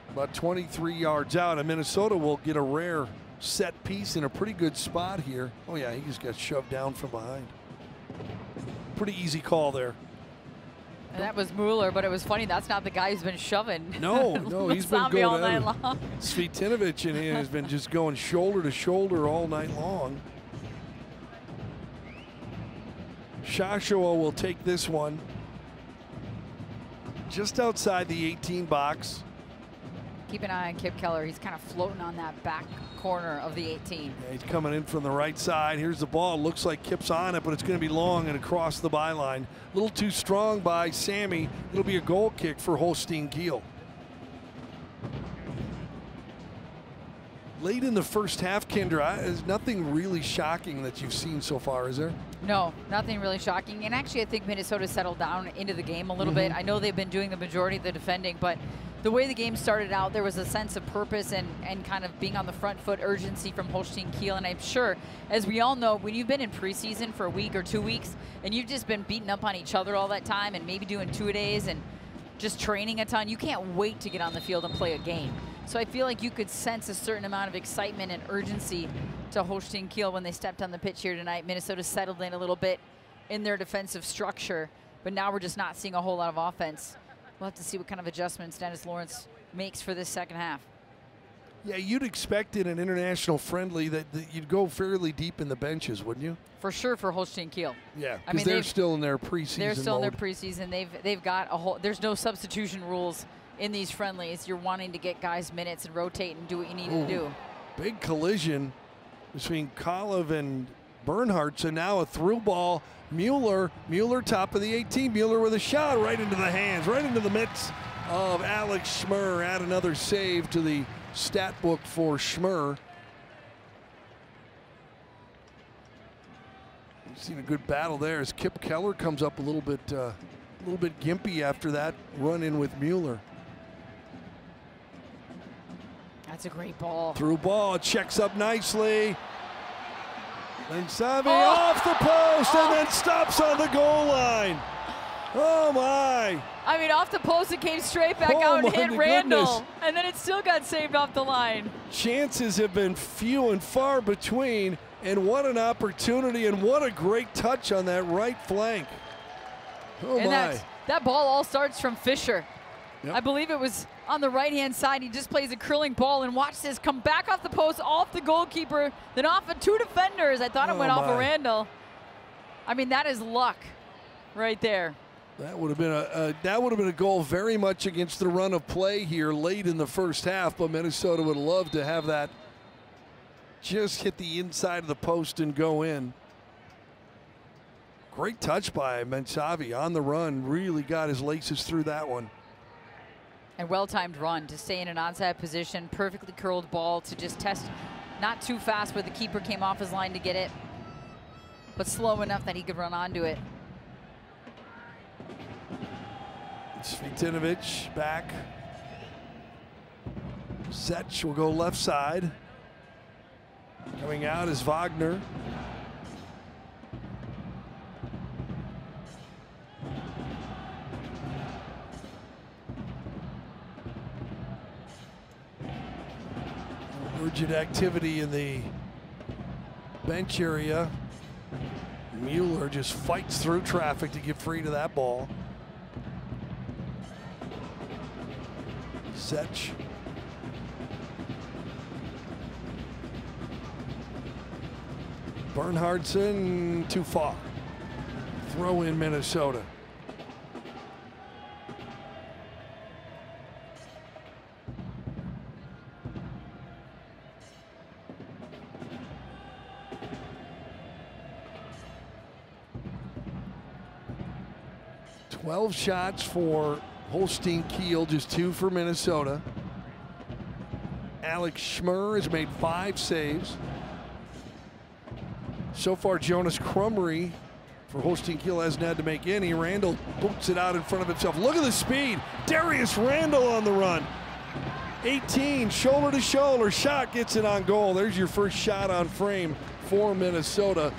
about 23 yards out, and Minnesota will get a rare set piece in a pretty good spot here. Oh yeah, he just got shoved down from behind. Pretty easy call there. And that was Mueller, but it was funny, that's not the guy who's been shoving. No, he's been going all night long. Svitinovic in here has been just going shoulder to shoulder all night long. Joshua will take this one just outside the 18 box. Keep an eye on Kip Keller. He's kind of floating on that back corner of the 18. Yeah, he's coming in from the right side. Here's the ball. Looks like Kip's on it, but it's going to be long and across the byline. A little too strong by Sammy. It'll be a goal kick for Holstein Kiel. Late in the first half, Kendra, there's nothing really shocking that you've seen so far, is there? No, nothing really shocking. And actually, I think Minnesota settled down into the game a little bit. I know they've been doing the majority of the defending, but the way the game started out, there was a sense of purpose and kind of being on the front foot, urgency from Holstein Kiel. And I'm sure, as we all know, when you've been in preseason for a week or 2 weeks and you've just been beating up on each other all that time and maybe doing two-a-days and just training a ton, you can't wait to get on the field and play a game. So I feel like you could sense a certain amount of excitement and urgency to Holstein Kiel when they stepped on the pitch here tonight. Minnesota settled in a little bit in their defensive structure, but now we're just not seeing a whole lot of offense. We'll have to see what kind of adjustments Dennis Lawrence makes for this second half. Yeah, you'd expect in an international friendly that you'd go fairly deep in the benches, wouldn't you? For sure for Holstein Kiel. Yeah, because they're still in their preseason They're still mode. in their preseason. They've got a whole, there's no substitution rules in these friendlies. You're wanting to get guys minutes and rotate and do what you need to do. Big collision between Kalev and Bernhardt. So now a through ball. Mueller top of the 18. Mueller with a shot right into the hands, right into the mitts of Alex Schmurr. Add another save to the stat book for Schmurr. We've seen a good battle there as Kip Keller comes up a little bit gimpy after that run in with Mueller. That's a great ball. Through ball, it checks up nicely. Then Savi off the post and then stops on the goal line. Oh my. I mean, off the post, it came straight back out and hit Randall. And then it still got saved off the line. Chances have been few and far between, and what an opportunity and what a great touch on that right flank. Oh and my. That ball all starts from Fisher. Yep. I believe it was on the right-hand side. He just plays a curling ball, and watch this come back off the post, off the goalkeeper, then off of two defenders. I thought it went off of Randall. I mean, that is luck right there. That would have been a goal very much against the run of play here late in the first half, but Minnesota would love to have that just hit the inside of the post and go in. Great touch by Mensavi on the run, really got his laces through that one. And well-timed run to stay in an onside position, perfectly curled ball to just test, not too fast where the keeper came off his line to get it, but slow enough that he could run onto it. Svitinovic back. Sech will go left side. Coming out is Wagner. Urgent activity in the bench area. Mueller just fights through traffic to get free to that ball. Sech. Bernhardson too far. Throw in Minnesota. Twelve shots for Holstein Kiel, just 2 for Minnesota. Alex Schmurr has made 5 saves. So far, Jonas Krumrie for Holstein Kiel hasn't had to make any. Randall boots it out in front of himself. Look at the speed. Darius Randall on the run. 18, shoulder to shoulder. Shot gets it on goal. There's your first shot on frame for Minnesota.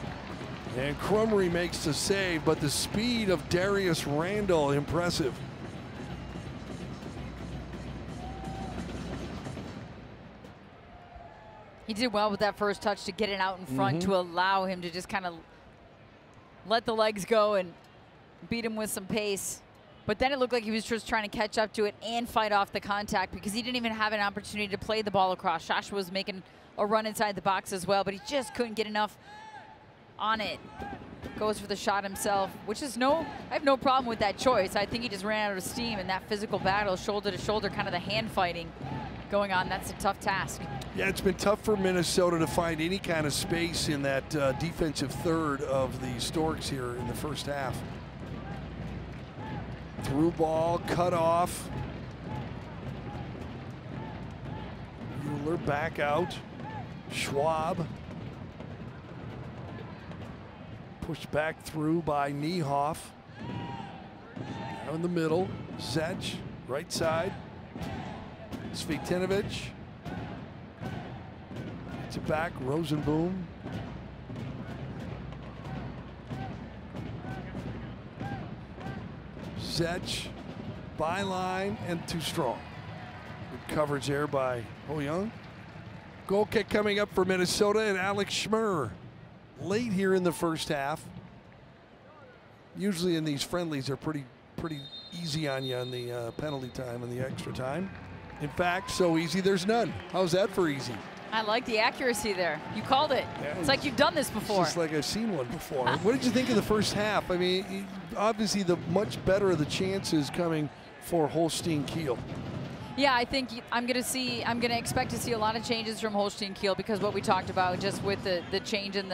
And Krumrie makes the save, but the speed of Darius Randall, impressive. He did well with that first touch to get it out in front to allow him to just kind of let the legs go and beat him with some pace. But then it looked like he was just trying to catch up to it and fight off the contact because he didn't even have an opportunity to play the ball across. Joshua was making a run inside the box as well, but he just couldn't get enough on it. Goes for the shot himself, which is I have no problem with that choice. I think he just ran out of steam in that physical battle, shoulder to shoulder, kind of the hand fighting going on. That's a tough task. Yeah, it's been tough for Minnesota to find any kind of space in that defensive third of the Storks here in the first half. Through ball, cut off. Mueller back out. Schwab. Pushed back through by Niehoff. Now in the middle, Sech, right side. Svitinovic. Gets it back, Rosenboom. Zech, byline, and too strong. Good coverage there by Ho Young. Goal kick coming up for Minnesota and Alex Schmer. Late here in the first half. Usually in these friendlies, they're pretty easy on you on the penalty time and the extra time. In fact, so easy there's none. How's that for easy? I like the accuracy there. You called it. Yeah, it's like you've done this before. It's just like I've seen one before. What did you think of the first half? I mean, obviously the much better of the chances coming for Holstein Kiel. Yeah, I think I'm going to expect to see a lot of changes from Holstein Kiel because what we talked about just with the change in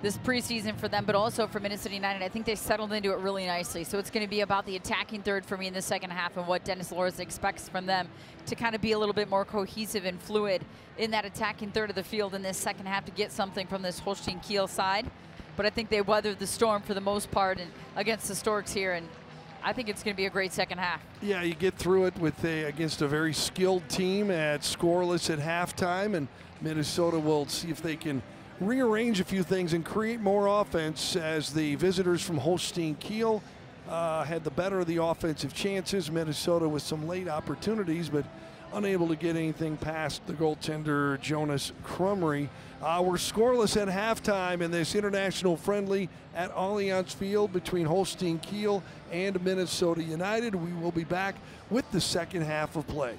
this preseason for them, but also for Minnesota United, I think they settled into it really nicely. So it's going to be about the attacking third for me in the second half and what Dennis Loris expects from them to kind of be a little bit more cohesive and fluid in that attacking third of the field in this second half to get something from this Holstein Kiel side. But I think they weathered the storm for the most part and against the Storks here, and I think it's going to be a great second half. Yeah, you get through it with against a very skilled team at scoreless at halftime, and Minnesota will see if they can rearrange a few things and create more offense as the visitors from Holstein Kiel had the better of the offensive chances. Minnesota with some late opportunities, but unable to get anything past the goaltender Jonas Krumrie. We're scoreless at halftime in this international friendly at Allianz Field between Holstein Kiel and Minnesota United. We will be back with the second half of play.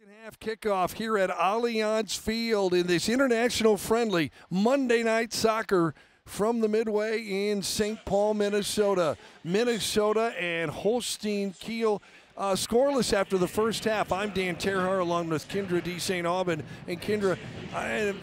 Second half kickoff here at Allianz Field in this international friendly Monday night soccer from the Midway in St. Paul, Minnesota. Minnesota and Holstein Kiel scoreless after the first half. I'm Dan Terhar along with Kendra D. St. Aubin. And Kendra,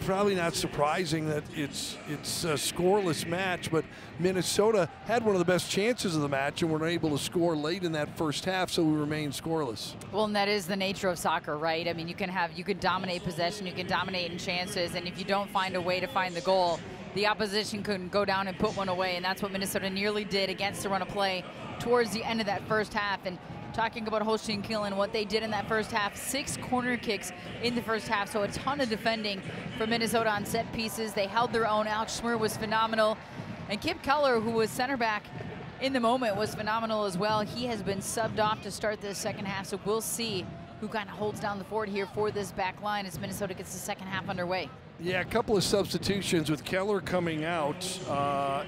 probably not surprising that it's a scoreless match, but Minnesota had one of the best chances of the match and were able to score late in that first half, so we remain scoreless. Well, and that is the nature of soccer, right? I mean, you can dominate possession, you can dominate in chances, and if you don't find a way to find the goal, the opposition couldn't go down and put one away, and that's what Minnesota nearly did against the run of play towards the end of that first half. And talking about Holstein Kiel and what they did in that first half, 6 corner kicks in the first half, so a ton of defending for Minnesota on set pieces. They held their own. Alex Schmer was phenomenal. And Kip Keller, who was center back in the moment, was phenomenal as well. He has been subbed off to start this second half, so we'll see who kind of holds down the fort here for this back line as Minnesota gets the second half underway. Yeah, a couple of substitutions with Keller coming out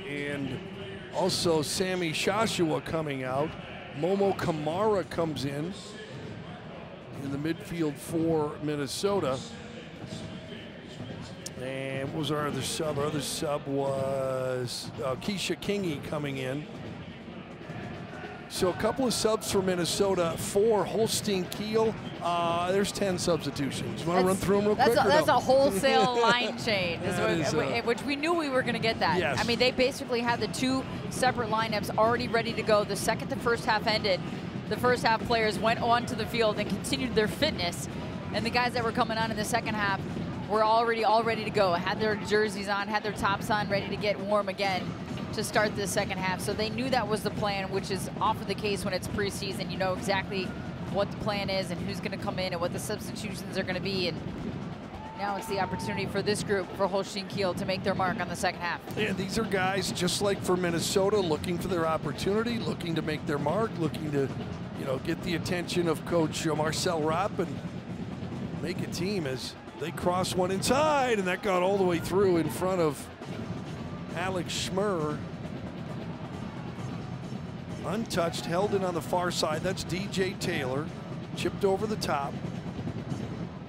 and also Sammy Shashua coming out. Momo Kamara comes in the midfield for Minnesota. And what was our other sub? Our other sub was Keisha Kingy coming in. So a couple of subs for Minnesota for Holstein Kiel. There's 10 substitutions. You want to run through them real quick? That's a wholesale line change, which we knew we were going to get that. Yes. I mean, they basically had the 2 separate lineups already ready to go. The second the first half ended, the first half players went onto the field and continued their fitness. And the guys that were coming on in the second half were all ready to go, had their jerseys on, had their tops on, ready to get warm again to start the second half. So they knew that was the plan, which is often the case when it's preseason. You know exactly what the plan is and who's going to come in and what the substitutions are going to be. And now it's the opportunity for this group, for Holstein Kiel, to make their mark on the second half. And these are guys, just like for Minnesota, looking for their opportunity, looking to make their mark, looking to, get the attention of Coach Marcel Rapp and make a team as they cross one inside, and that got all the way through in front of Alex Schmer. Untouched, held in on the far side. That's DJ Taylor. Chipped over the top.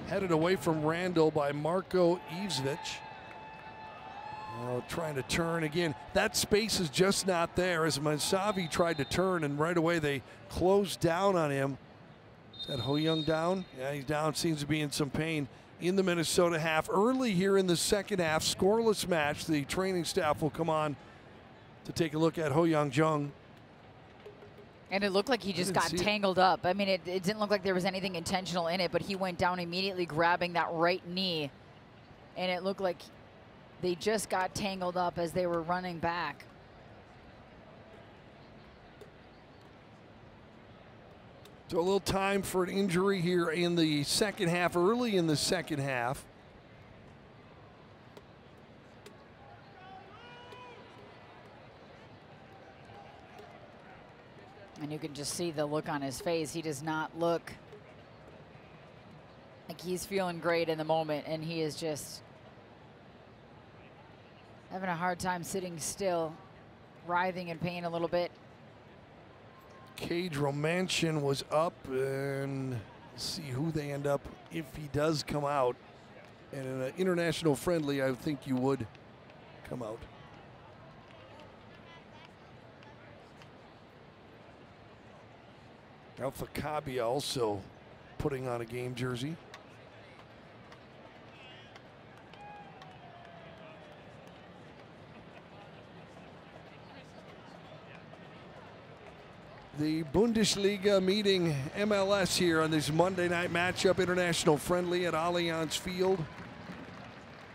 Headed away from Randall by Marko Ivkovic. Trying to turn again. That space is just not there as Mansavi tried to turn, and right away they closed down on him. Is that Ho Young down? Yeah, he's down. Seems to be in some pain in the Minnesota half. Early here in the second half, scoreless match. The training staff will come on to take a look at Ho Young Jung. And it looked like he just got tangled up. I mean, it didn't look like there was anything intentional in it, but he went down immediately grabbing that right knee. And it looked like they just got tangled up as they were running back. So a little time for an injury here in the second half, early in the second half. And you can just see the look on his face. He does not look like he's feeling great in the moment, and he is just having a hard time sitting still, writhing in pain a little bit. Cage Romanchin was up, and let's see who they end up if he does come out. And in an international friendly, I think you would come out. Alpha Kabia also putting on a game jersey. The Bundesliga meeting MLS here on this Monday night matchup, international friendly at Allianz Field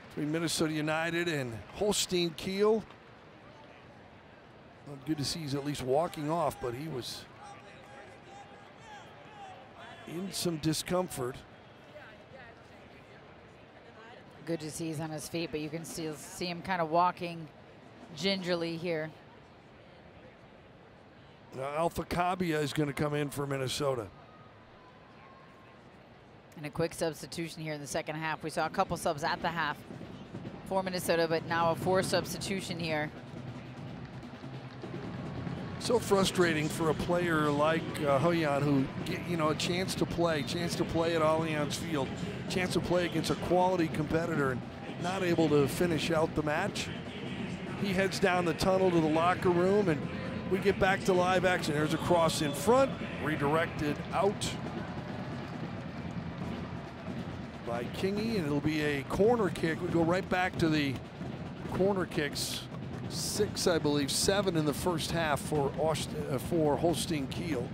between Minnesota United and Holstein Kiel. Well, good to see he's at least walking off, but he was in some discomfort. Good to see he's on his feet, but you can still see him kind of walking gingerly here. Now Alpha Kabia is going to come in for Minnesota. And a quick substitution here in the second half. We saw a couple subs at the half for Minnesota, but now a 4 substitution here. So frustrating for a player like Hoyan, who a chance to play at Allianz Field, chance to play against a quality competitor, and not able to finish out the match. He heads down the tunnel to the locker room, and we get back to live action. There's a cross in front, redirected out by Kingy, and it'll be a corner kick. We go right back to the corner kicks. 6, I believe, 7 in the first half for Holstein Kiel.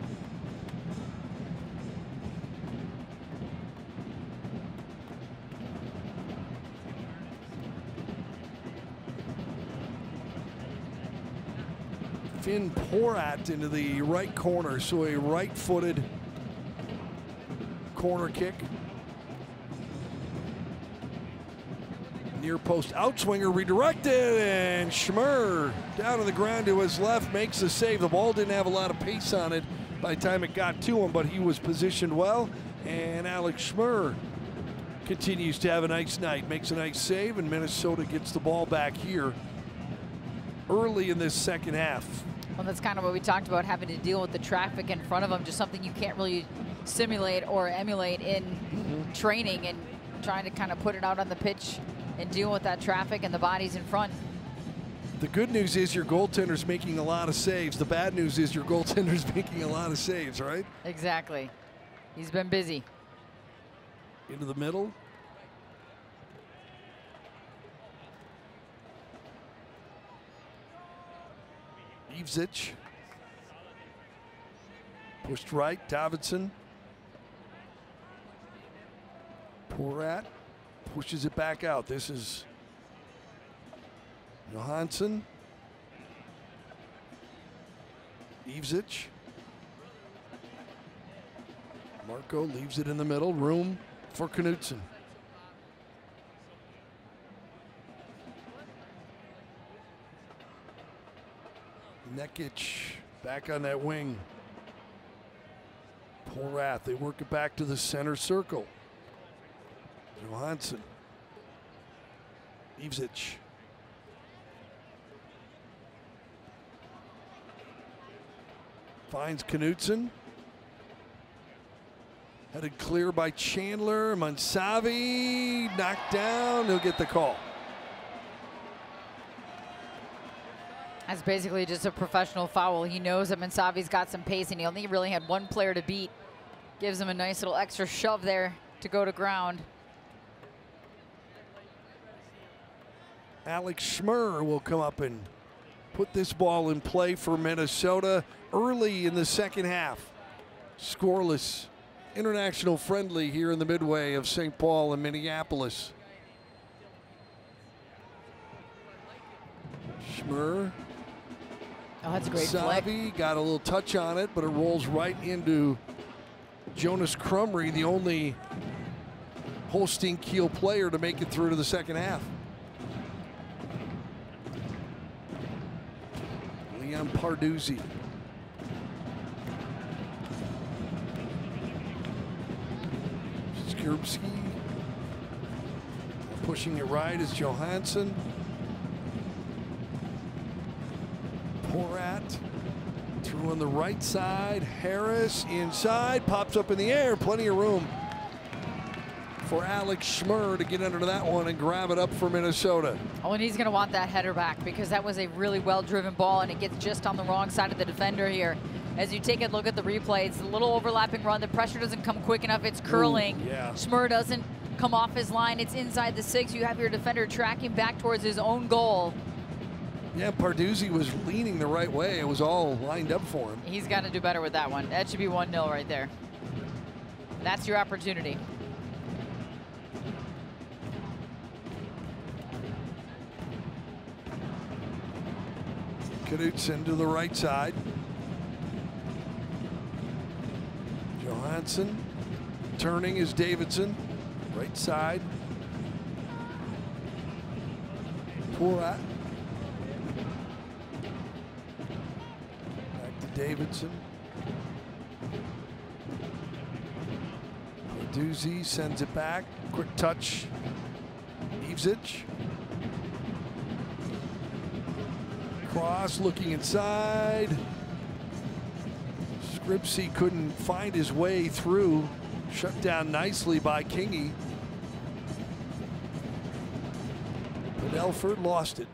Finn Porat into the right corner, so a right-footed corner kick. Near post outswinger redirected, and Schmer down on the ground to his left makes the save. The ball didn't have a lot of pace on it by the time it got to him, but he was positioned well. And Alex Schmer continues to have a nice night, makes a nice save, and Minnesota gets the ball back here early in this second half. Well, that's kind of what we talked about, having to deal with the traffic in front of them, just something you can't really simulate or emulate in training, and trying to kind of put it out on the pitch and deal with that traffic and the bodies in front. The good news is your goaltender's making a lot of saves. The bad news is your goaltender's making a lot of saves, right? Exactly. He's been busy. Into the middle. Ivzic. Pushed right, Davidson. Porat pushes it back out. This is Johansson. Ivzic. Marco leaves it in the middle. Room for Knutson. Nekic back on that wing. Porat, they work it back to the center circle. Johansson. Ivzic. Finds Knutson. Headed clear by Chandler. Mansavi knocked down. He'll get the call. That's basically just a professional foul. He knows that Mansavi's got some pace, and he only really had one player to beat. Gives him a nice little extra shove there to go to ground. Alex Schmer will come up and put this ball in play for Minnesota early in the second half. Scoreless international friendly here in the midway of St. Paul and Minneapolis. Schmer. Oh, that's a great flick. Got a little touch on it, but it rolls right into Jonas Krumrie, the only Holstein Kiel player to make it through to the second half. Leon Parduzzi. Skirpski. Pushing it right is Johansson. Porat through on the right side. Harris inside, pops up in the air. Plenty of room for Alex Schmer to get under that one and grab it up for Minnesota. Oh, and he's going to want that header back, because that was a really well-driven ball, and it gets just on the wrong side of the defender here. As you take a look at the replay, it's a little overlapping run. The pressure doesn't come quick enough. It's curling. Ooh, yeah. Schmer doesn't come off his line. It's inside the 6. You have your defender tracking back towards his own goal. Yeah, Parduzzi was leaning the right way. It was all lined up for him. He's got to do better with that one. That should be 1-0 right there. That's your opportunity. Knutson to the right side. Johansson turning is Davidson. Right side. Porat. Back to Davidson. Parduzzi sends it back. Quick touch. Ivzic. Cross looking inside. Scripsey couldn't find his way through. Shut down nicely by Kingy. But Elford lost it.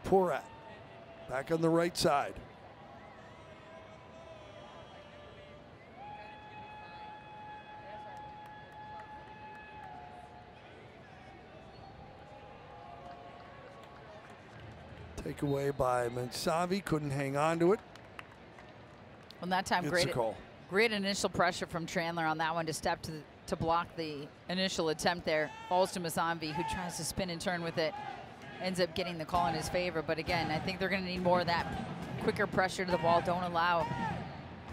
Porat back on the right side. Takeaway by Mansavi, couldn't hang on to it. Well, that time, great initial pressure from Chandler on that one to step to block the initial attempt there. Falls to Mansavi, who tries to spin and turn with it. Ends up getting the call in his favor. But again, I think they're going to need more of that quicker pressure to the ball. Don't allow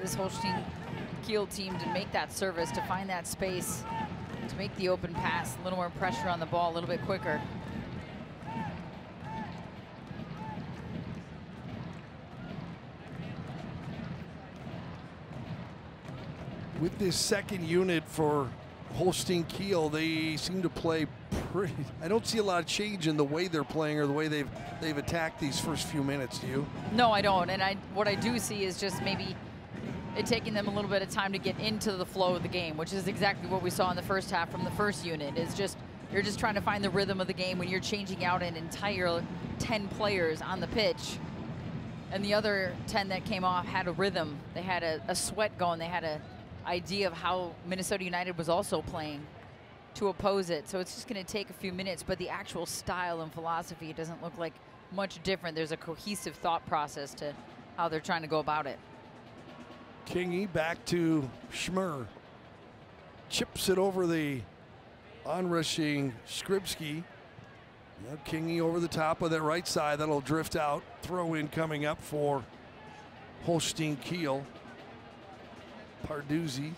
this Holstein Kiel team to make that service, to find that space, to make the open pass. A little more pressure on the ball, a little bit quicker. With this second unit for Holstein Kiel, they seem to play pretty. I don't see a lot of change in the way they're playing or the way they've attacked these first few minutes. Do you? No, I don't. And what I do see is just maybe it taking them a little bit of time to get into the flow of the game, which is exactly what we saw in the first half from the first unit. Is just you're just trying to find the rhythm of the game when you're changing out an entire 10 players on the pitch, and the other 10 that came off had a rhythm. They had a sweat going. They had a idea of how Minnesota United was also playing to oppose it. So it's just going to take a few minutes, but the actual style and philosophy doesn't look like much different. There's a cohesive thought process to how they're trying to go about it. Kingy back to Schmer. Chips it over the onrushing Scripsky. Now Kingy over the top of that right side. That'll drift out. Throw in coming up for Holstein Kiel. Parduzzi.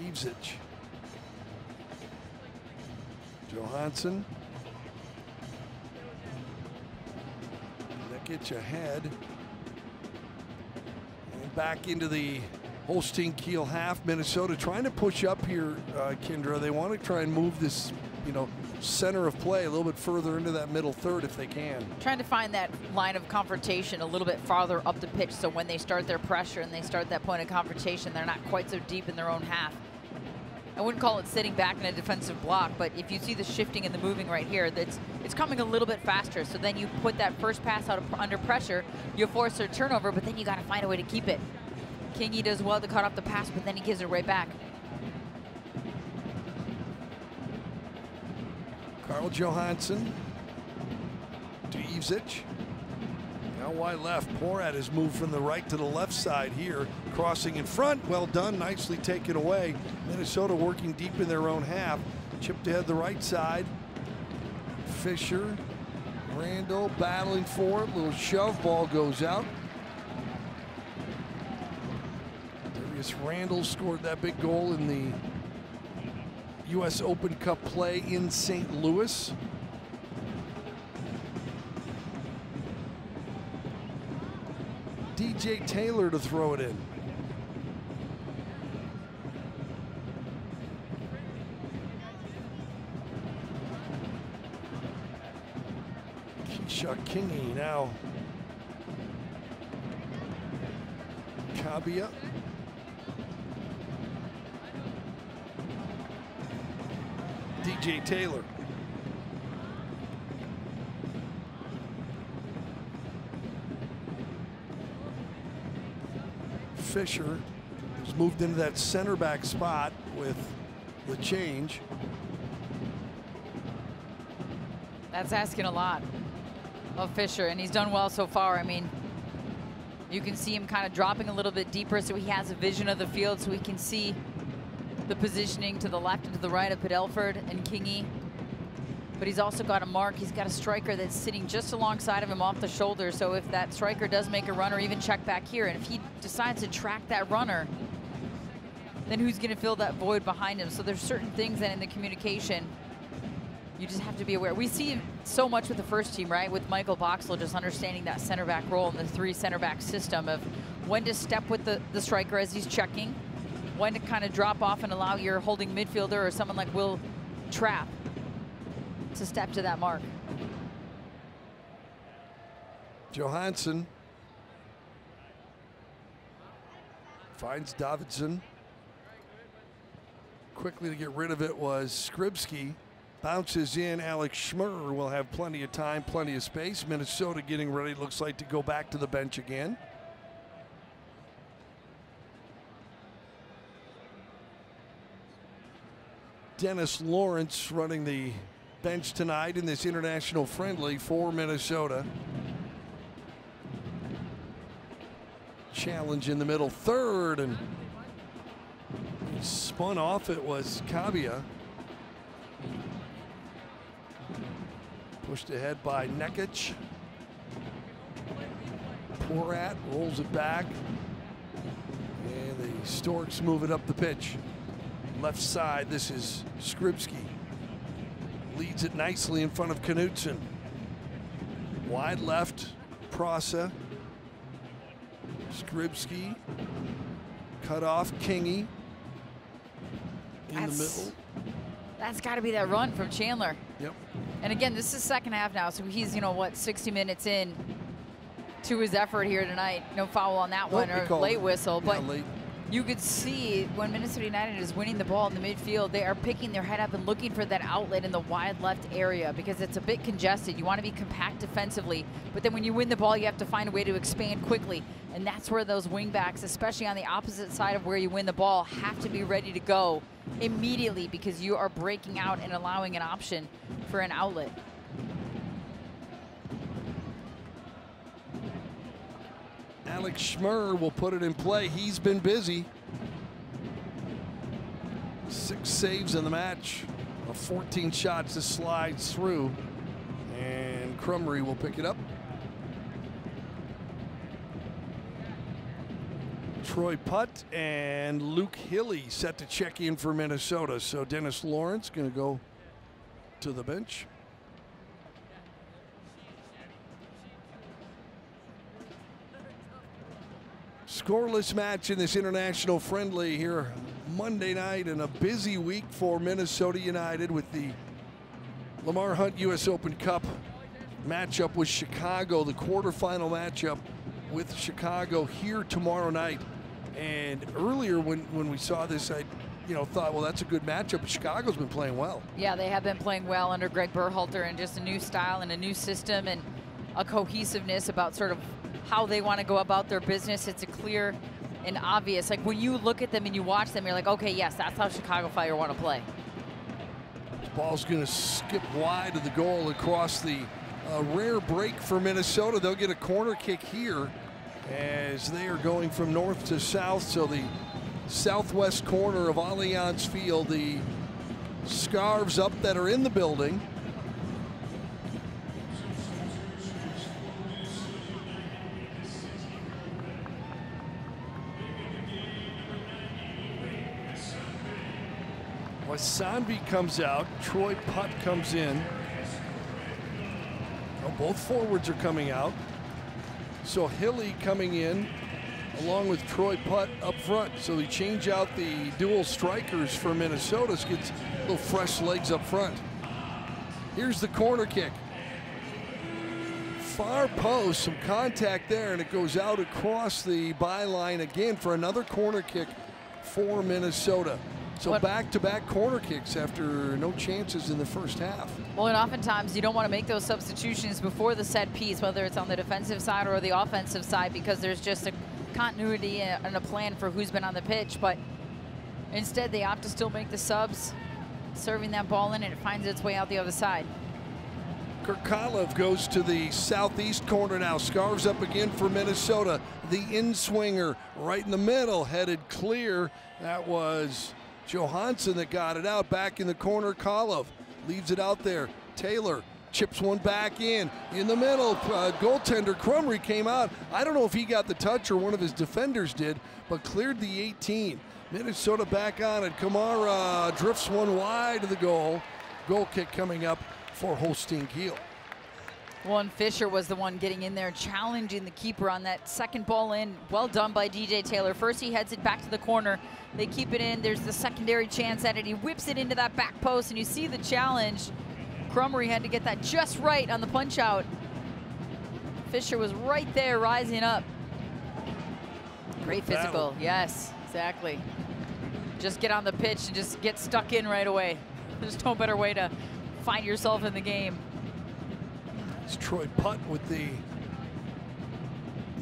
Ivsic. Johansson. That gets you ahead. And back into the Holstein Kiel half. Minnesota trying to push up here, Kendra. They want to try and move this, center of play a little bit further into that middle third if they can. Trying to find that line of confrontation a little bit farther up the pitch, so when they start their pressure and they start that point of confrontation, they're not quite so deep in their own half. I wouldn't call it sitting back in a defensive block, but if you see the shifting and the moving right here, it's coming a little bit faster. So then you put that first pass out under pressure, you force a turnover, but then you got to find a way to keep it. Kingy does well to cut off the pass, but then he gives it right back. Carl Johansson to Ivsic. Now wide left. Porat has moved from the right to the left side here. Crossing in front. Well done. Nicely taken away. Minnesota working deep in their own half. Chipped ahead the right side. Fisher. Randall battling for it. Little shove. Ball goes out. Darius Randall scored that big goal in the U.S. Open Cup play in St. Louis. DJ Taylor to throw it in. Keisha Kingy now. Cabia. DJ Taylor. Fisher has moved into that center back spot with the change. That's asking a lot of Fisher, and he's done well so far. I mean, you can see him kind of dropping a little bit deeper, so he has a vision of the field, so he can see the positioning to the left and to the right of Padelford and Kingy. But he's also got a mark. He's got a striker that's sitting just alongside of him off the shoulder. So if that striker does make a run or even check back here, and if he decides to track that runner, then who's going to fill that void behind him? So there's certain things that in the communication you just have to be aware. We see so much with the first team, right? With Michael Boxall just understanding that center back role in the 3 center back system of when to step with the striker as he's checking, when to kind of drop off and allow your holding midfielder or someone like Will Trapp to step to that mark. Johansson Finds Davidson. Quickly to get rid of it was Skrybski. Bounces in. Alex Schmerr will have plenty of time, plenty of space. Minnesota getting ready, looks like, to go back to the bench again. Dennis Lawrence running the bench tonight in this international friendly for Minnesota. Challenge in the middle, third, and spun off. It was Kavia. Pushed ahead by Nekic. Porat rolls it back, and the Storks move it up the pitch. Left side, this is Skrybski. Leads it nicely in front of Knutson. Wide left, Prasa. Skrybski. Cut off, Kingy. In the middle. That's got to be that run from Chandler. Yep. And again, this is second half now, so he's, you know what, 60 minutes in to his effort here tonight. No foul on that one, or late whistle. Yeah, but late. You could see when Minnesota United is winning the ball in the midfield, they are picking their head up and looking for that outlet in the wide left area because it's a bit congested. You want to be compact defensively, but then when you win the ball, you have to find a way to expand quickly. And that's where those wing backs, especially on the opposite side of where you win the ball, have to be ready to go immediately because you are breaking out and allowing an option for an outlet. Alex Schmerr will put it in play. He's been busy. 6 saves in the match. 14 shots to slide through. And Crumry will pick it up. Troy Putt and Luke Hilly set to check in for Minnesota. So Dennis Lawrence going to go to the bench. Scoreless match in this international friendly here Monday night, and a busy week for Minnesota United with the Lamar Hunt U.S. Open Cup matchup with Chicago, the quarterfinal matchup with Chicago here tomorrow night. And earlier when we saw this, I thought, well, that's a good matchup, but Chicago's been playing well. Yeah, they have been playing well under Greg Berhalter, and just a new style and a new system and a cohesiveness about sort of how they want to go about their business. It's a clear and obvious, like when you look at them and you watch them, you're like, okay, yes, that's how Chicago Fire want to play. This ball's going to skip wide of the goal across the rare break for Minnesota. They'll get a corner kick here as they are going from north to south. So the southwest corner of Allianz Field, the scarves up that are in the building. Wasambi comes out, Troy Putt comes in. Oh, both forwards are coming out. So Hilly coming in along with Troy Putt up front. So they change out the dual strikers for Minnesota. Gets little fresh legs up front. Here's the corner kick. Far post, some contact there, and it goes out across the byline again for another corner kick for Minnesota. So back-to-back corner kicks after no chances in the first half. Well, and oftentimes you don't want to make those substitutions before the set piece, whether it's on the defensive side or the offensive side, because there's just a continuity and a plan for who's been on the pitch. But instead, they opt to still make the subs, serving that ball in, and it finds its way out the other side. Kirkalev goes to the southeast corner now. Scarves up again for Minnesota. The in-swinger right in the middle, headed clear. That was Johansson that got it out. Back in the corner, Kalev leaves it out there. Taylor chips one back in the middle. Goaltender Crumry came out. I don't know if he got the touch or one of his defenders did, but cleared the 18. Minnesota back on it. Kamara drifts one wide of the goal. Goal kick coming up for Holstein Kiel. One Fisher was the one getting in there, challenging the keeper on that second ball in. Well done by DJ Taylor. First he heads it back to the corner. They keep it in. There's the secondary chance at it. He whips it into that back post, and you see the challenge. Crumry had to get that just right on the punch out. Fisher was right there rising up. Great physical, yes, exactly. Just get on the pitch and just get stuck in right away. There's no better way to find yourself in the game. It's Troy Putt with the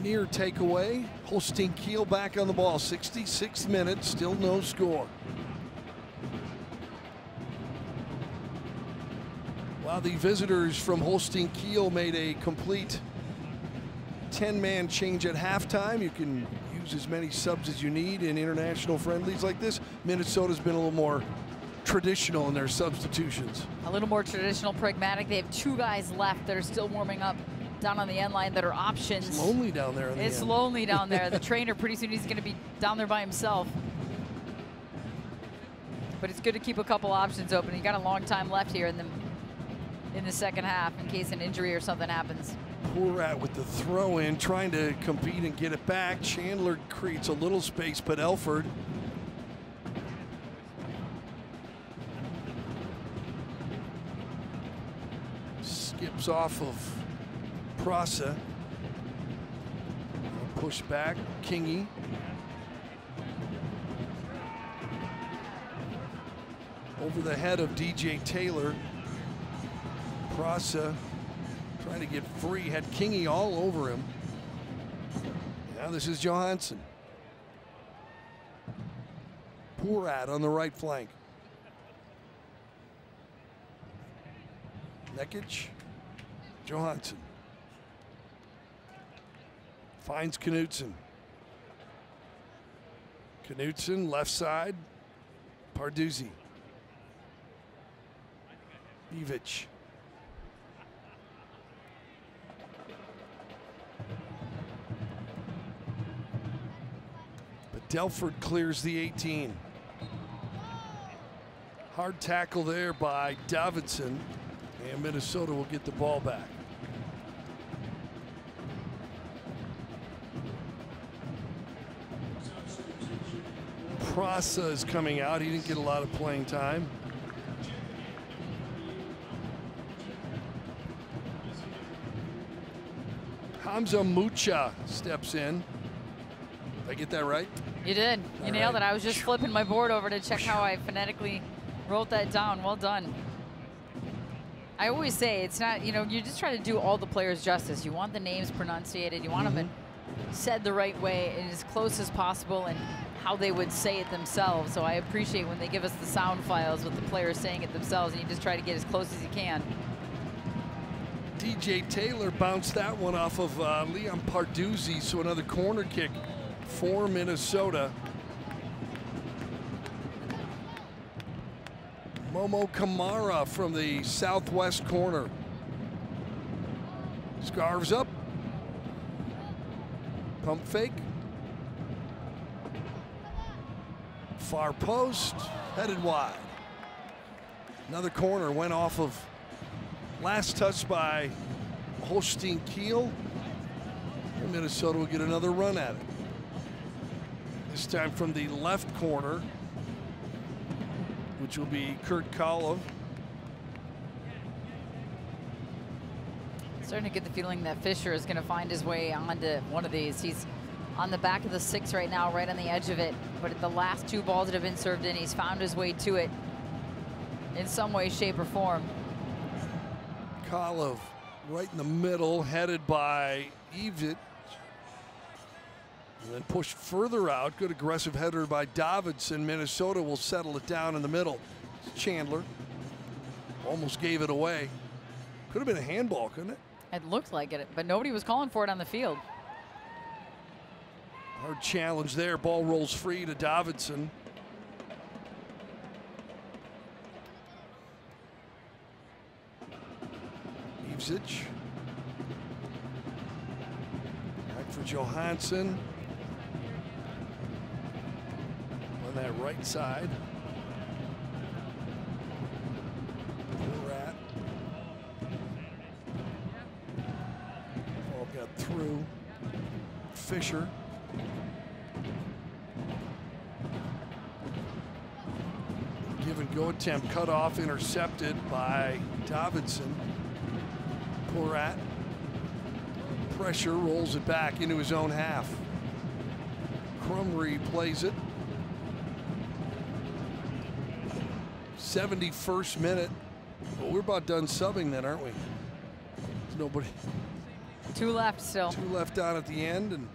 near takeaway. Holstein Kiel back on the ball. 66 minutes, still no score. While the visitors from Holstein Kiel made a complete 10-man change at halftime. You can use as many subs as you need in international friendlies like this. Minnesota's been a little more traditional in their substitutions. A little more traditional, pragmatic. They have 2 guys left that are still warming up down on the end line that are options. It's lonely down there. It's lonely down there. The trainer pretty soon he's going to be down there by himself. But it's good to keep a couple options open. You got a long time left here in the second half in case an injury or something happens. Porat with the throw in, trying to compete and get it back. Chandler creates a little space, but Elford skips off of Prasa. Push back, Kingy. Over the head of DJ Taylor. Prasa trying to get free, had Kingy all over him. Now this is Johansson. Porat on the right flank. Nekic, Johansson. Finds Knutson. Knutson, left side, Parduzzi. Ivic. Delford clears the 18. Hard tackle there by Davidson, and Minnesota will get the ball back. Prasa is coming out. He didn't get a lot of playing time. Hamza Mucha steps in. Did I get that right? You did. You nailed it. I was just flipping my board over to check how I phonetically wrote that down. Well done. I always say it's not, you know, you just try to do all the players justice. You want the names pronunciated. You want them said the right way and as close as possible and how they would say it themselves. So I appreciate when they give us the sound files with the players saying it themselves, and you just try to get as close as you can. DJ Taylor bounced that one off of Leon Parduzzi, so another corner kick for Minnesota. Momo Kamara from the southwest corner. Scarves up. Pump fake. Far post, headed wide. Another corner went off of last touch by Holstein Kiel. And Minnesota will get another run at it. This time from the left corner, which will be Kurt Kolov. Starting to get the feeling that Fisher is going to find his way onto one of these. He's on the back of the 6 right now, right on the edge of it. But the last 2 balls that have been served in, he's found his way to it in some way, shape, or form. Kolov right in the middle, headed by Ivic. And then pushed further out. Good aggressive header by Davidson. Minnesota will settle it down in the middle. Chandler almost gave it away. Could have been a handball, couldn't it? It looked like it, but nobody was calling for it on the field. Hard challenge there. Ball rolls free to Davidson. Ivic. Back for Johansson. On that right side. Porat. Ball got through. Fisher. Give and go attempt cut off, intercepted by Davidson. Porat. Pressure, rolls it back into his own half. Crumry plays it. 71st minute. Well, we're about done subbing then, aren't we? There's nobody. 2 left still. 2 left on at the end, and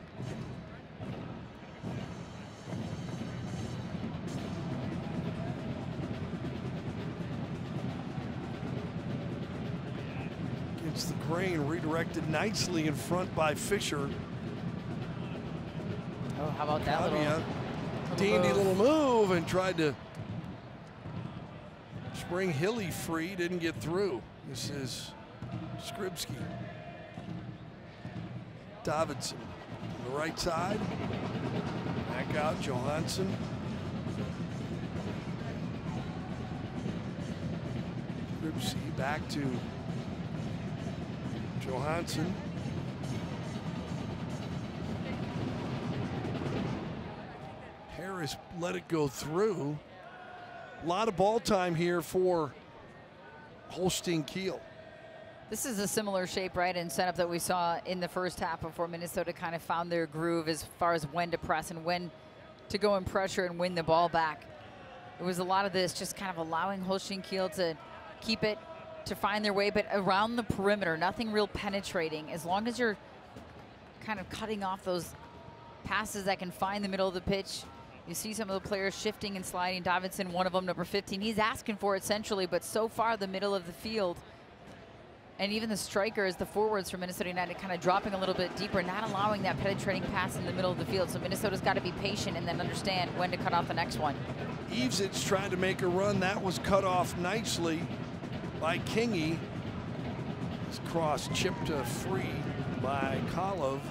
against the grain, redirected nicely in front by Fisher. Oh, how about that little dandy little move, and tried to spring Hilly free, didn't get through. This is Skrybski. Davidson on the right side. Back out, Johansson. Skrybski back to Johansson. Harris let it go through. A lot of ball time here for Holstein Kiel. This is a similar shape, right, and setup that we saw in the first half before Minnesota kind of found their groove as far as when to press and when to go and pressure and win the ball back. It was a lot of this just kind of allowing Holstein Kiel to keep it, to find their way, but around the perimeter, nothing real penetrating. As long as you're kind of cutting off those passes that can find the middle of the pitch. You see some of the players shifting and sliding. Davidson, one of them, number 15. He's asking for it centrally, but so far the middle of the field, and even the strikers, the forwards for Minnesota United, kind of dropping a little bit deeper, not allowing that penetrating pass in the middle of the field. So Minnesota's got to be patient and then understand when to cut off the next one. Evesic tried to make a run. That was cut off nicely by Kingy. His cross chipped free by Kolov.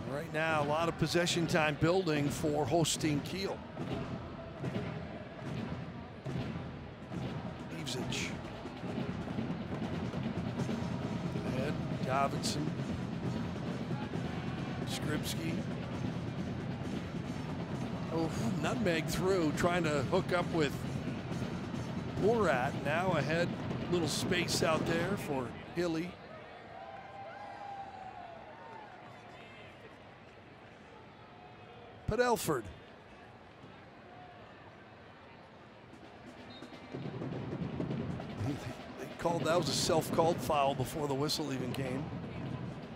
Right now, a lot of possession time building for Holstein Kiel. Evesic. Ahead, Davidson. Skrybski. Oof. Nutmeg through, trying to hook up with Borat. Now ahead, little space out there for Hilly. Padelford. They called, that was a self-called foul before the whistle even came.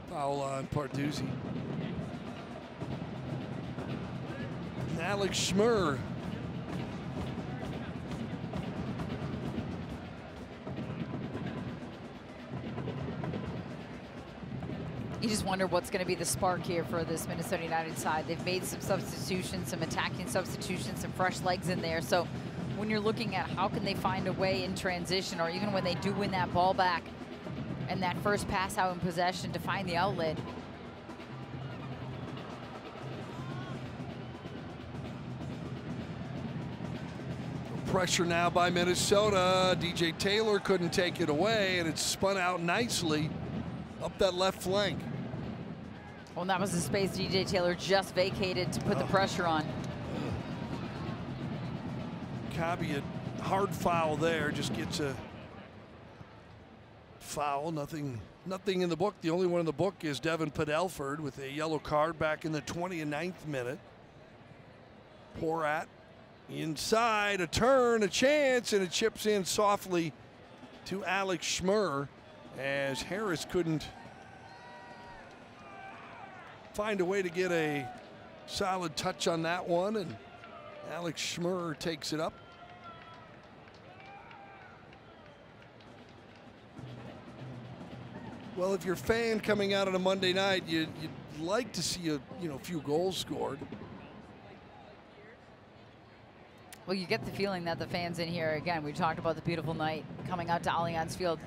Foul on Parduzzi. And Alex Schmurr. You just wonder what's going to be the spark here for this Minnesota United side. They've made some substitutions, some attacking substitutions, some fresh legs in there. So when you're looking at how can they find a way in transition, or even when they do win that ball back and that first pass out in possession to find the outlet. Pressure now by Minnesota. DJ Taylor couldn't take it away, and it's spun out nicely up that left flank. Well, that was the space DJ Taylor just vacated to put the pressure on. Caveat, hard foul there, just gets a foul. Nothing in the book. The only one in the book is Devin Padelford with a yellow card back in the 29th minute. Porat inside, a turn, a chance, and it chips in softly to Alex Schmurr as Harris couldn't find a way to get a solid touch on that one, and Alex Schmurr takes it up. Well, if you're a fan coming out on a Monday night, you'd like to see a few goals scored. Well, you get the feeling that the fans in here, again, we talked about the beautiful night coming out to Allianz Field.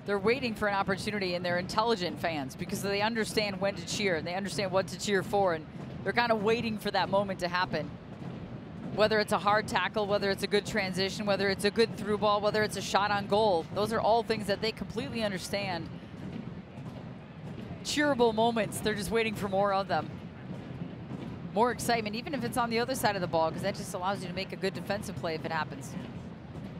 They're waiting for an opportunity, and they're intelligent fans because they understand when to cheer and they understand what to cheer for, and they're kind of waiting for that moment to happen. Whether it's a hard tackle, whether it's a good transition, whether it's a good through ball, whether it's a shot on goal, those are all things that they completely understand. Cheerable moments, they're just waiting for more of them. More excitement, even if it's on the other side of the ball, because that just allows you to make a good defensive play if it happens.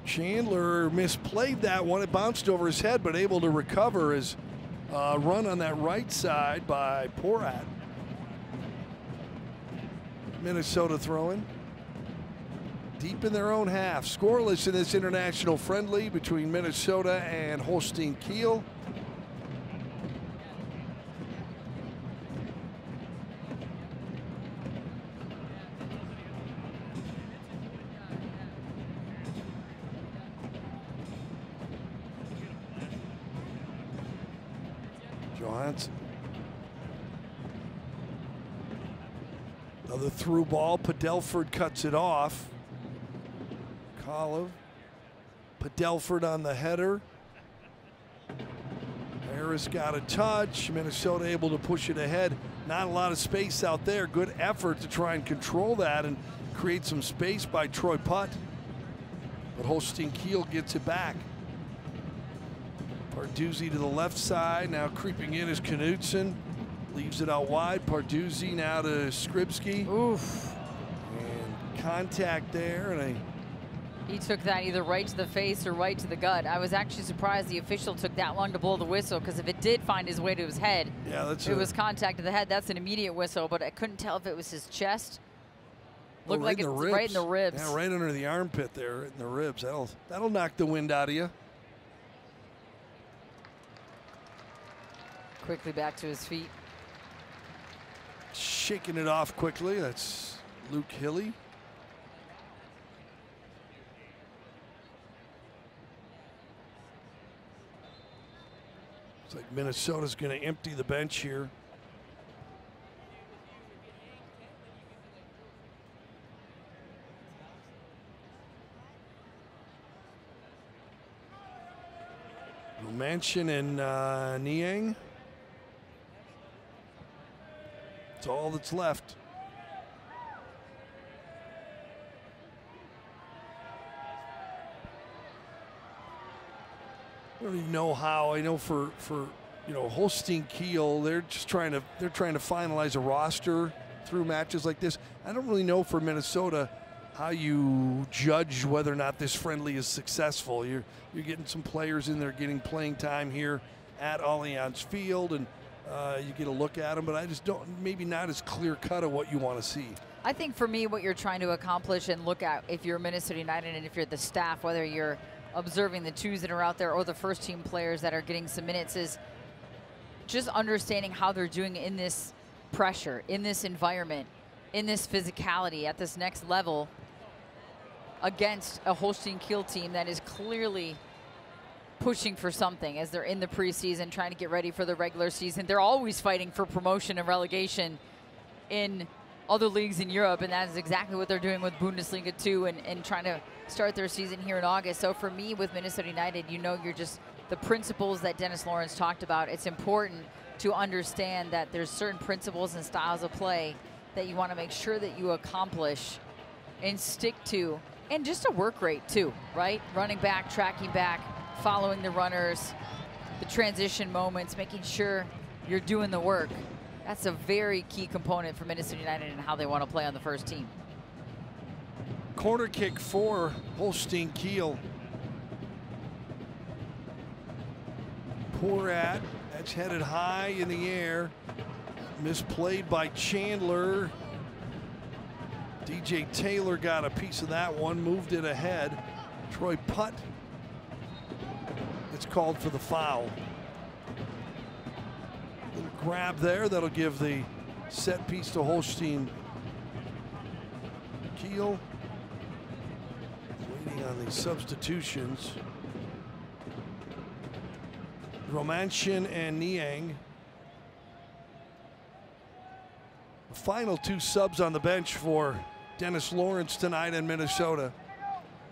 Chandler misplayed that one. It bounced over his head, but able to recover his run on that right side by Porat. Minnesota throwing. Deep in their own half. Scoreless in this international friendly between Minnesota and Holstein Kiel. Johansson. Another through ball. Padelford cuts it off. Olive. Padelford on the header. Harris got a touch. Minnesota able to push it ahead. Not a lot of space out there. Good effort to try and control that and create some space by Troy Putt. But Holstein Kiel gets it back. Parduzzi to the left side. Now creeping in is Knudsen. Leaves it out wide. Parduzzi now to Skribski. Oof. And contact there, and he took that either right to the face or right to the gut. I was actually surprised the official took that long to blow the whistle, because if it did find his way to his head, it was contact to the head. That's an immediate whistle, but I couldn't tell if it was his chest. Looked like it's right in the ribs. Yeah, right under the armpit there, in the ribs. That'll knock the wind out of you. Quickly back to his feet. Shaking it off quickly. That's Luke Hilly. It's like Minnesota's going to empty the bench here. Manchin and Niang. That's all that's left. I don't even know how. I know for Holstein Kiel, they're trying to finalize a roster through matches like this. I don't really know for Minnesota how you judge whether or not this friendly is successful. You're getting some players in there getting playing time here at Allianz Field, and you get a look at them, but I just don't, maybe not as clear cut of what you want to see. I think for me, what you're trying to accomplish and look at, if you're Minnesota United and if you're the staff, whether you're observing the twos that are out there or the first team players that are getting some minutes, is just understanding how they're doing in this pressure, in this environment, in this physicality at this next level against a Holstein Kiel team that is clearly pushing for something as they're in the preseason, trying to get ready for the regular season. They're always fighting for promotion and relegation in other leagues in Europe, and that is exactly what they're doing with Bundesliga 2 and trying to start their season here in August. So for me, with Minnesota United, you're just the principles that Dennis Lawrence talked about. It's important to understand that there's certain principles and styles of play that you want to make sure that you accomplish and stick to, and just a work rate too, right? Running back, tracking back, following the runners, the transition moments, making sure you're doing the work. That's a very key component for Minnesota United and how they want to play on the first team. Corner kick for Holstein Kiel. Porat, that's headed high in the air. Misplayed by Chandler. DJ Taylor got a piece of that one, moved it ahead. Troy Putt. It's called for the foul. Little grab there, that'll give the set piece to Holstein Kiel. Waiting on these substitutions. Romanchin and Niang. The final two subs on the bench for Dennis Lawrence tonight in Minnesota.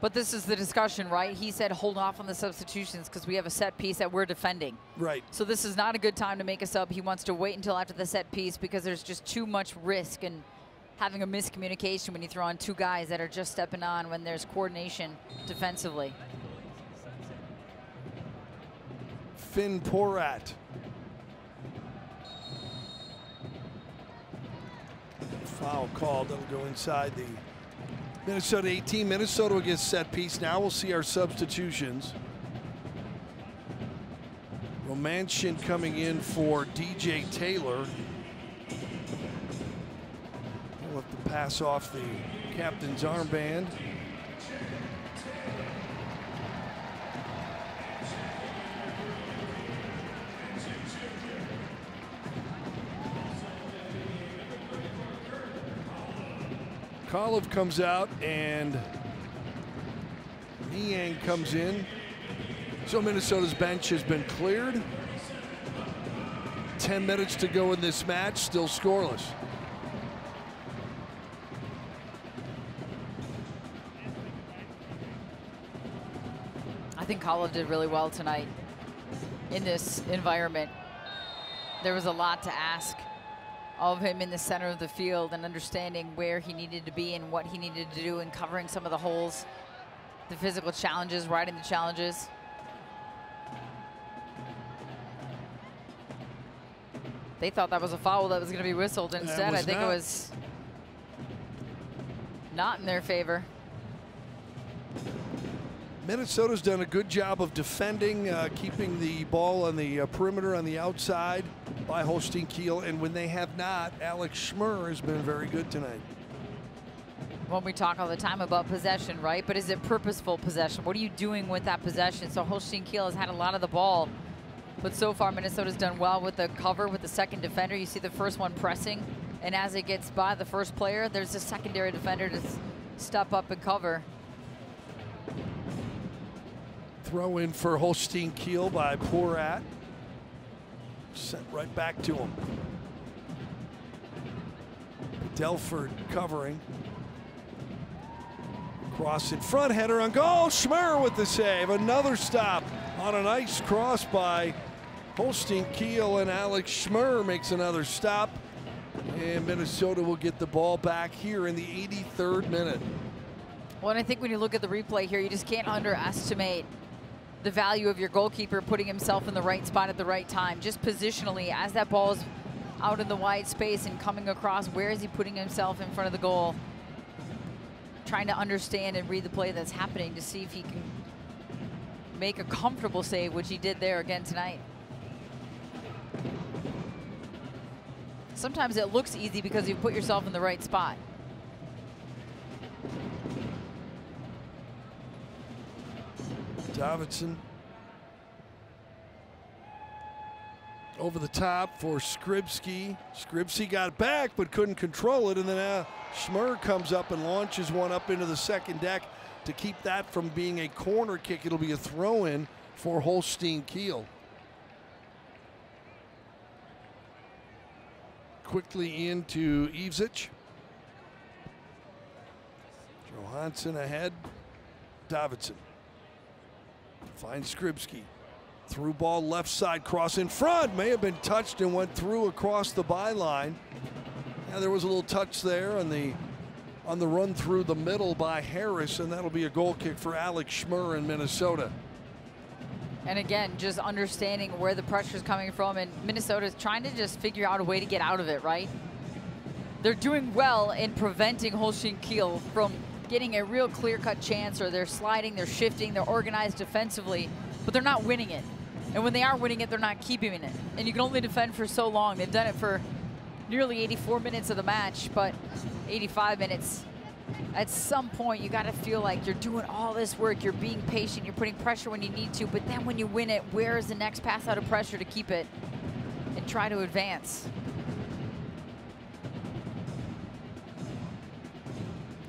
But this is the discussion, right? He said hold off on the substitutions because we have a set piece that we're defending. Right. So this is not a good time to make a sub. He wants to wait until after the set piece because there's just too much risk and having a miscommunication when you throw on two guys that are just stepping on when there's coordination defensively. Finn Porat. Foul called. That'll go inside the Minnesota 18. Minnesota will get set piece. Now we'll see our substitutions. Romanchin coming in for DJ Taylor. Let the pass off the captain's armband. Kalev comes out and Niang comes in. So Minnesota's bench has been cleared. 10 minutes to go in this match, still scoreless. I think Kalev did really well tonight in this environment. There was a lot to ask of him in the center of the field and understanding where he needed to be and what he needed to do and covering some of the holes, the physical challenges, riding the challenges. They thought that was a foul that was going to be whistled. Instead, I think it was not in their favor. Minnesota's done a good job of defending, keeping the ball on the perimeter on the outside by Holstein Kiel, and when they have not, Alex Schmer has been very good tonight. Well, we talk all the time about possession, right? But is it purposeful possession? What are you doing with that possession? So Holstein Kiel has had a lot of the ball, but so far Minnesota's done well with the cover with the second defender. You see the first one pressing, and as it gets by the first player, there's a secondary defender to step up and cover. Throw in for Holstein Kiel by Porat. Sent right back to him. Delford covering. Cross in front, header on goal. Schmer with the save. Another stop on a nice cross by Holstein Kiel, and Alex Schmer makes another stop. And Minnesota will get the ball back here in the 83rd minute. Well, and I think when you look at the replay here, you just can't underestimate the value of your goalkeeper putting himself in the right spot at the right time. Just positionally, as that ball is out in the wide space and coming across, where is he putting himself in front of the goal? Trying to understand and read the play that's happening to see if he can make a comfortable save, which he did there again tonight. Sometimes it looks easy because you put yourself in the right spot. Davidson over the top for Skrybski. Skrybski got back but couldn't control it, and then Schmer comes up and launches one up into the second deck to keep that from being a corner kick. It'll be a throw-in for Holstein Kiel. Quickly into Ivsic. Johansson ahead. Davidson finds Skrybski. Through ball left side, cross in front. May have been touched and went through across the byline. Yeah, there was a little touch there on the run through the middle by Harris, and that'll be a goal kick for Alex Schmer in Minnesota. And again, just understanding where the pressure is coming from, and Minnesota's trying to just figure out a way to get out of it, right? They're doing well in preventing Holstein Kiel from getting a real clear-cut chance, or they're sliding, they're shifting, they're organized defensively, but they're not winning it. And when they are winning it, they're not keeping it. And you can only defend for so long. They've done it for nearly 84 minutes of the match, but 85 minutes. At some point, you got to feel like you're doing all this work, you're being patient, you're putting pressure when you need to, but then when you win it, where is the next pass out of pressure to keep it and try to advance?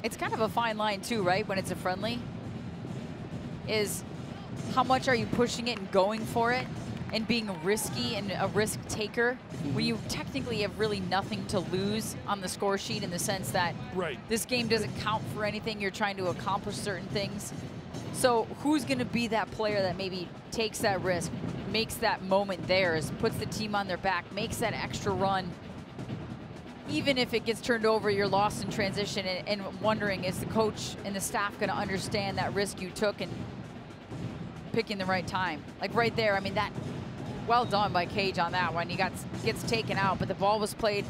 It's kind of a fine line too, right, when it's a friendly, is how much are you pushing it and going for it and being risky and a risk taker when you technically have really nothing to lose on the score sheet, in the sense that this game doesn't count for anything. You're trying to accomplish certain things. So who's going to be that player that maybe takes that risk, makes that moment theirs, puts the team on their back, makes that extra run? Even if it gets turned over, you're lost in transition and wondering, is the coach and the staff going to understand that risk you took and picking the right time? Like right there, I mean, that, well done by Cage on that one. He gets taken out, but the ball was played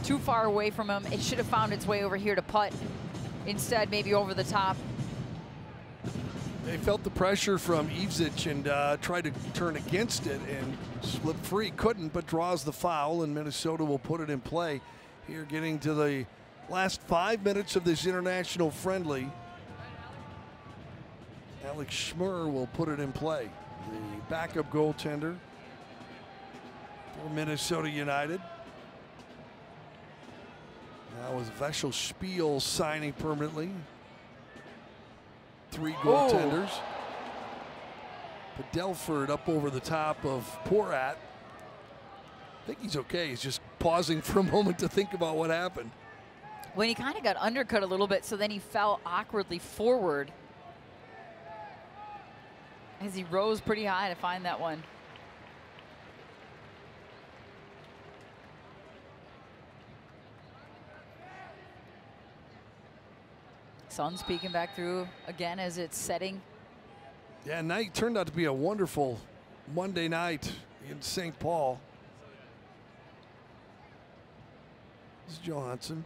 too far away from him. It should have found its way over here to putt. Instead, maybe over the top. They felt the pressure from Ivsic and tried to turn against it and slip free. Couldn't, but draws the foul, and Minnesota will put it in play. Here getting to the Last 5 minutes of this international friendly. Alex Schmurr will put it in play. The backup goaltender for Minnesota United. Now with Vessel Spiel signing permanently. 3 goaltenders. Padelford up over the top of Porat. I think he's okay. He's just pausing for a moment to think about what happened. When he kind of got undercut a little bit, so then he fell awkwardly forward as he rose pretty high to find that one. Sun's peeking back through again as it's setting. Yeah, night turned out to be a wonderful Monday night in St. Paul. This is Johansson.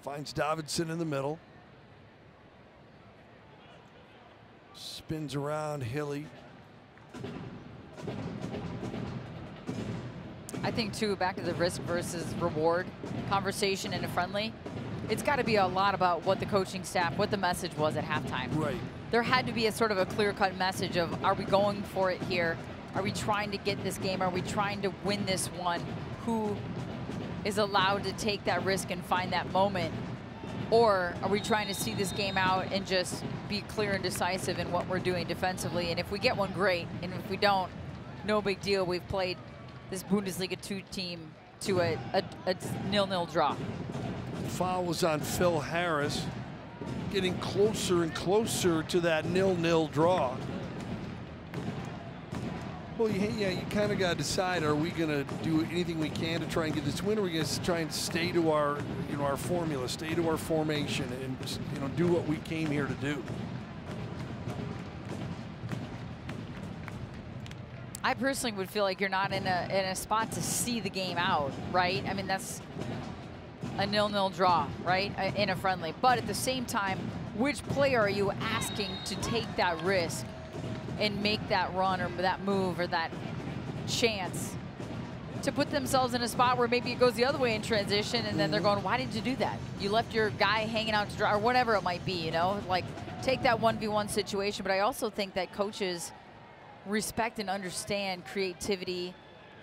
Finds Davidson in the middle. Spins around Hilly. I think too, back to the risk versus reward conversation in a friendly. It's got to be a lot about what the coaching staff, what the message was at halftime. Right. There had to be a sort of a clear-cut message of, are we going for it here? Are we trying to get this game? Are we trying to win this one? Who is allowed to take that risk and find that moment? Or are we trying to see this game out and just be clear and decisive in what we're doing defensively? And if we get one, great. And if we don't, no big deal. We've played this Bundesliga 2 team to a 0-0 draw. Foul was on Phil Harris, getting closer and closer to that 0-0 draw. Well, yeah, you kind of got to decide: are we going to do anything we can to try and get this win, or are we going to try and stay to our, our formula, stay to our formation, and do what we came here to do? I personally would feel like you're not in a spot to see the game out, right? I mean, that's a 0-0 draw, right, in a friendly. But at the same time, which player are you asking to take that risk and make that run or that move or that chance to put themselves in a spot where maybe it goes the other way in transition, and then they're going, why did you do that? You left your guy hanging out to dry, or whatever it might be, like take that 1v1 situation. But I also think that coaches respect and understand creativity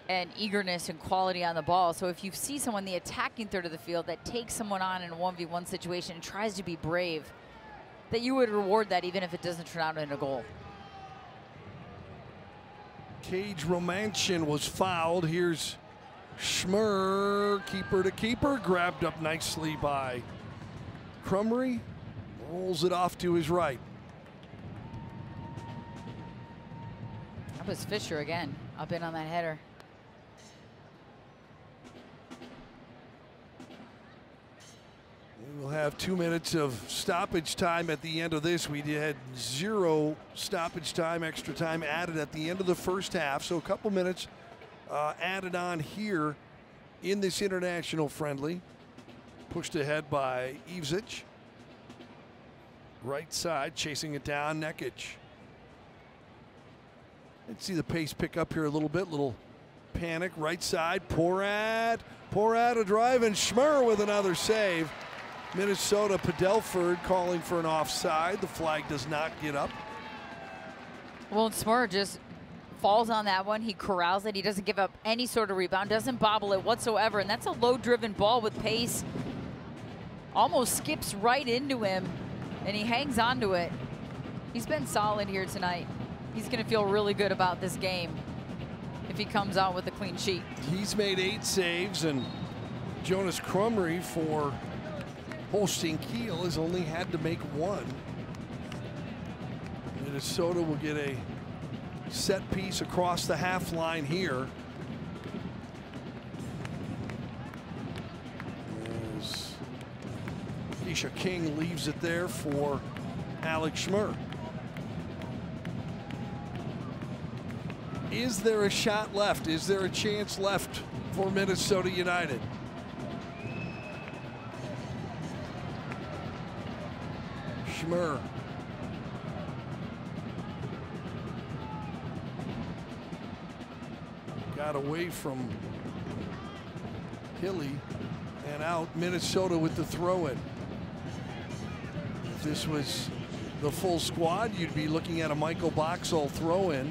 and eagerness and quality on the ball. So if you see someone in the attacking third of the field that takes someone on in a 1v1 situation and tries to be brave, that you would reward that even if it doesn't turn out in a goal. Cage Romanchin was fouled. Here's Schmurr, keeper to keeper, grabbed up nicely by Crumry, rolls it off to his right. That was Fisher again, up in on that header. We'll have 2 minutes of stoppage time at the end of this. We had 0 stoppage time, extra time added at the end of the first half. So a couple minutes added on here in this international friendly. Pushed ahead by Ivzic. Right side, chasing it down, Nekic. Let's see the pace pick up here a little bit. Little panic, right side, Porat a drive, and Schmurr with another save. Minnesota, Padelford calling for an offside. The flag does not get up. Well, Schmurr just falls on that one. He corrals it. He doesn't give up any sort of rebound, doesn't bobble it whatsoever. And that's a low-driven ball with pace. Almost skips right into him, and he hangs onto it. He's been solid here tonight. He's going to feel really good about this game if he comes out with a clean sheet. He's made 8 saves, and Jonas Crumry for Holstein Kiel has only had to make 1. Minnesota will get a set piece across the half line here. As Keisha King leaves it there for Alex Schmurr. Is there a shot left? Is there a chance left for Minnesota United? Schmurr. Got away from Hilly And out, Minnesota with the throw-in. If this was the full squad, you'd be looking at a Michael Boxall throw-in,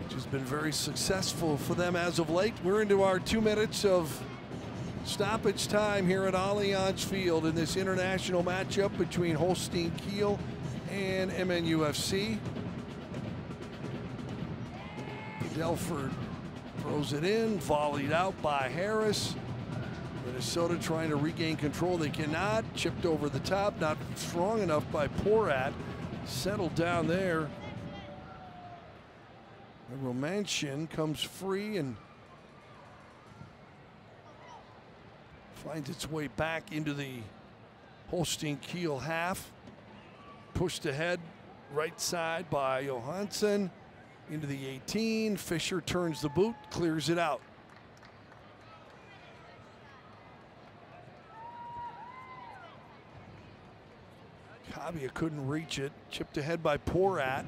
which has been very successful for them as of late. We're into our 2 minutes of stoppage time here at Allianz Field in this international matchup between Holstein Kiel and MNUFC. Delford throws it in, volleyed out by Harris. Minnesota trying to regain control. They cannot. Chipped over the top, not strong enough by Porat. Settled down there. And Romanchin comes free and finds its way back into the Holstein Kiel half. Pushed ahead, right side by Johansson. Into the 18, Fisher turns the boot, clears it out. Kavia couldn't reach it, chipped ahead by Porat.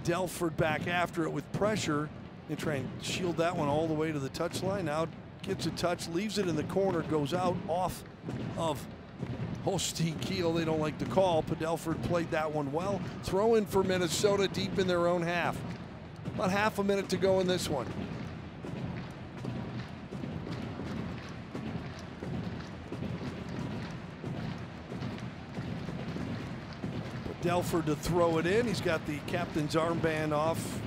Delford back after it with pressure. They try and shield that one all the way to the touchline. Now gets a touch, leaves it in the corner, goes out off of Holstein Kiel. They don't like the call. Padelford played that one well. Throw in for Minnesota deep in their own half. About half a minute to go in this one. Padelford to throw it in. He's got the captain's armband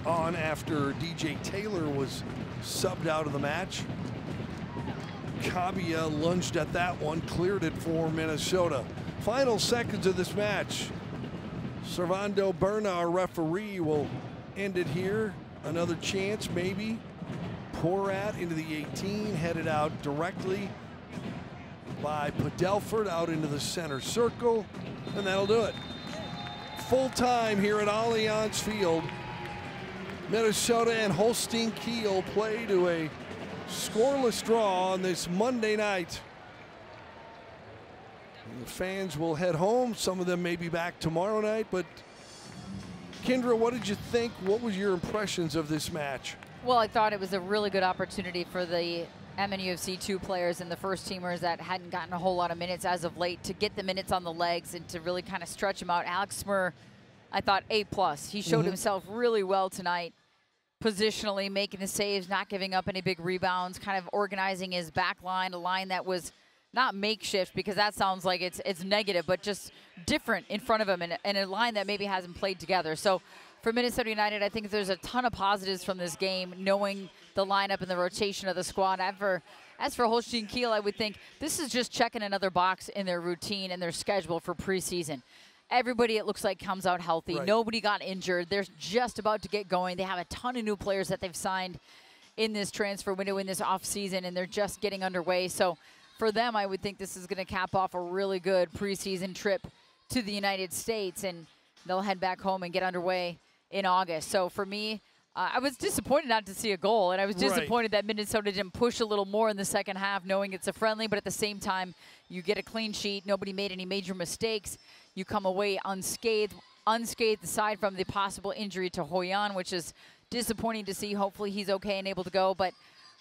on after DJ Taylor was subbed out of the match. Kavia lunged at that one, cleared it for Minnesota. Final seconds of this match. Servando Berna, our referee, will end it here. Another chance, maybe. Porat into the 18, headed out directly by Padelford out into the center circle, and that'll do it. Full time here at Allianz Field. Minnesota and Holstein Kiel play to a scoreless draw on this Monday night. And the fans will head home. Some of them may be back tomorrow night, but Kendra, what did you think? What was your impressions of this match? Well, I thought it was a really good opportunity for the MNUFC 2 players and the first teamers that hadn't gotten a whole lot of minutes as of late to get the minutes on the legs and to really kind of stretch them out. Alex Smur, I thought A+. He showed himself really well tonight, positionally, making the saves, not giving up any big rebounds, kind of organizing his back line, a line that was not makeshift because that sounds like it's negative, but just different in front of him and a line that maybe hasn't played together. So for Minnesota United, I think there's a ton of positives from this game, knowing the lineup and the rotation of the squad. As for Holstein Kiel, I would think this is just checking another box in their routine and their schedule for preseason. Everybody, it looks like, comes out healthy. Right. Nobody got injured. They're just about to get going. They have a ton of new players that they've signed in this transfer window, in this offseason, and they're just getting underway. So for them, I would think this is going to cap off a really good preseason trip to the United States, and they'll head back home and get underway in August. So for me, I was disappointed not to see a goal, and I was disappointed that Minnesota didn't push a little more in the second half, knowing it's a friendly, but at the same time, you get a clean sheet. Nobody made any major mistakes. You come away unscathed aside from the possible injury to Hoyan, which is disappointing to see. Hopefully he's okay and able to go, but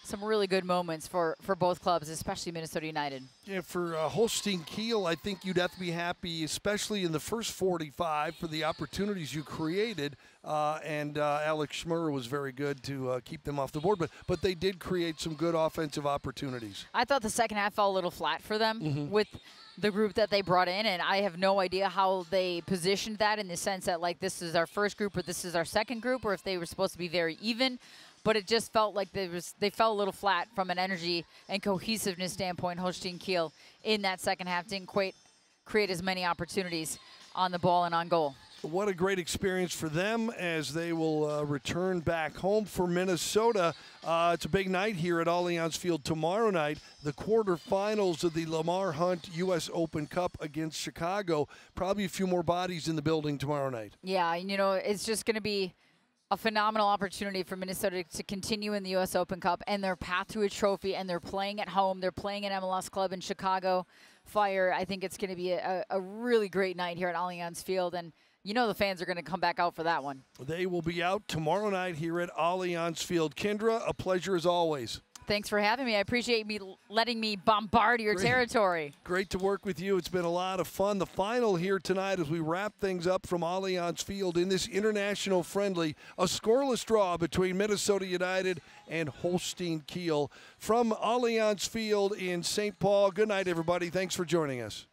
some really good moments for both clubs, especially Minnesota United. Yeah, for Holstein Kiel, I think you'd have to be happy, especially in the first 45, for the opportunities you created. And Alex Schmurr was very good to keep them off the board. But they did create some good offensive opportunities. I thought the second half fell a little flat for them with the group that they brought in, and I have no idea how they positioned that in the sense that, like, this is our first group or this is our second group, or if they were supposed to be very even. But it just felt like they fell a little flat from an energy and cohesiveness standpoint. Holstein Kiel in that second half didn't quite create as many opportunities on the ball and on goal. What a great experience for them as they will return back home. For Minnesota, it's a big night here at Allianz Field tomorrow night. The quarterfinals of the Lamar Hunt U.S. Open Cup against Chicago. Probably a few more bodies in the building tomorrow night. Yeah, and you know, it's just going to be a phenomenal opportunity for Minnesota to continue in the U.S. Open Cup and their path to a trophy, and they're playing at home. They're playing an MLS club in Chicago Fire. I think it's going to be a really great night here at Allianz Field, and you know the fans are going to come back out for that one. They will be out tomorrow night here at Allianz Field. Kendra, a pleasure as always. Thanks for having me. I appreciate letting me bombard your territory. Great to work with you. It's been a lot of fun. The final here tonight as we wrap things up from Allianz Field in this international friendly, a scoreless draw between Minnesota United and Holstein Kiel from Allianz Field in St. Paul. Good night, everybody. Thanks for joining us.